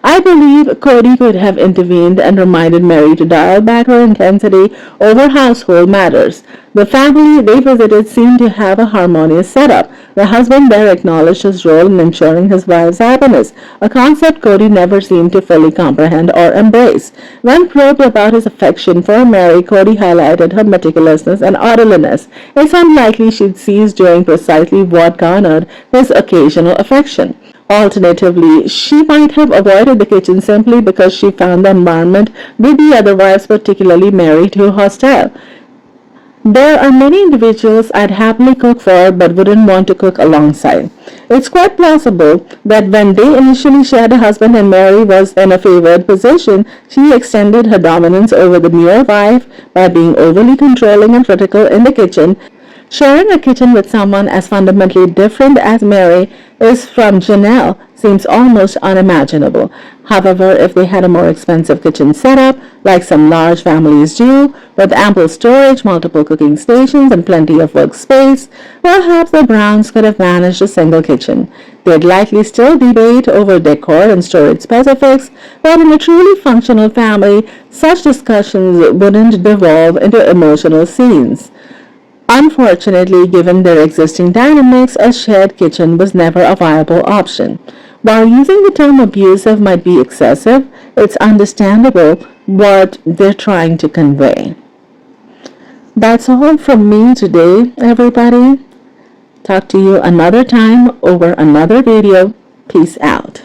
I believe Cody could have intervened and reminded Meri to dial back her intensity over household matters. The family they visited seemed to have a harmonious setup. The husband there acknowledged his role in ensuring his wife's happiness, a concept Cody never seemed to fully comprehend or embrace. When probed about his affection for Meri, Cody highlighted her meticulousness and orderliness. It's unlikely she'd cease doing precisely what garnered his occasional affection. Alternatively, she might have avoided the kitchen simply because she found the environment with the other wives, particularly Meri, too hostile. There are many individuals I'd happily cook for but wouldn't want to cook alongside. It's quite plausible that when they initially shared a husband and Meri was in a favored position, she extended her dominance over the newer wife by being overly controlling and critical in the kitchen. Sharing a kitchen with someone as fundamentally different as Meri is from Janelle seems almost unimaginable. However, if they had a more expensive kitchen setup, like some large families do, with ample storage, multiple cooking stations, and plenty of workspace, perhaps the Browns could have managed a single kitchen. They'd likely still debate over decor and storage specifics, but in a truly functional family, such discussions wouldn't devolve into emotional scenes. Unfortunately, given their existing dynamics, a shared kitchen was never a viable option. While using the term abusive might be excessive, it's understandable what they're trying to convey. That's all from me today, everybody. Talk to you another time over another video. Peace out.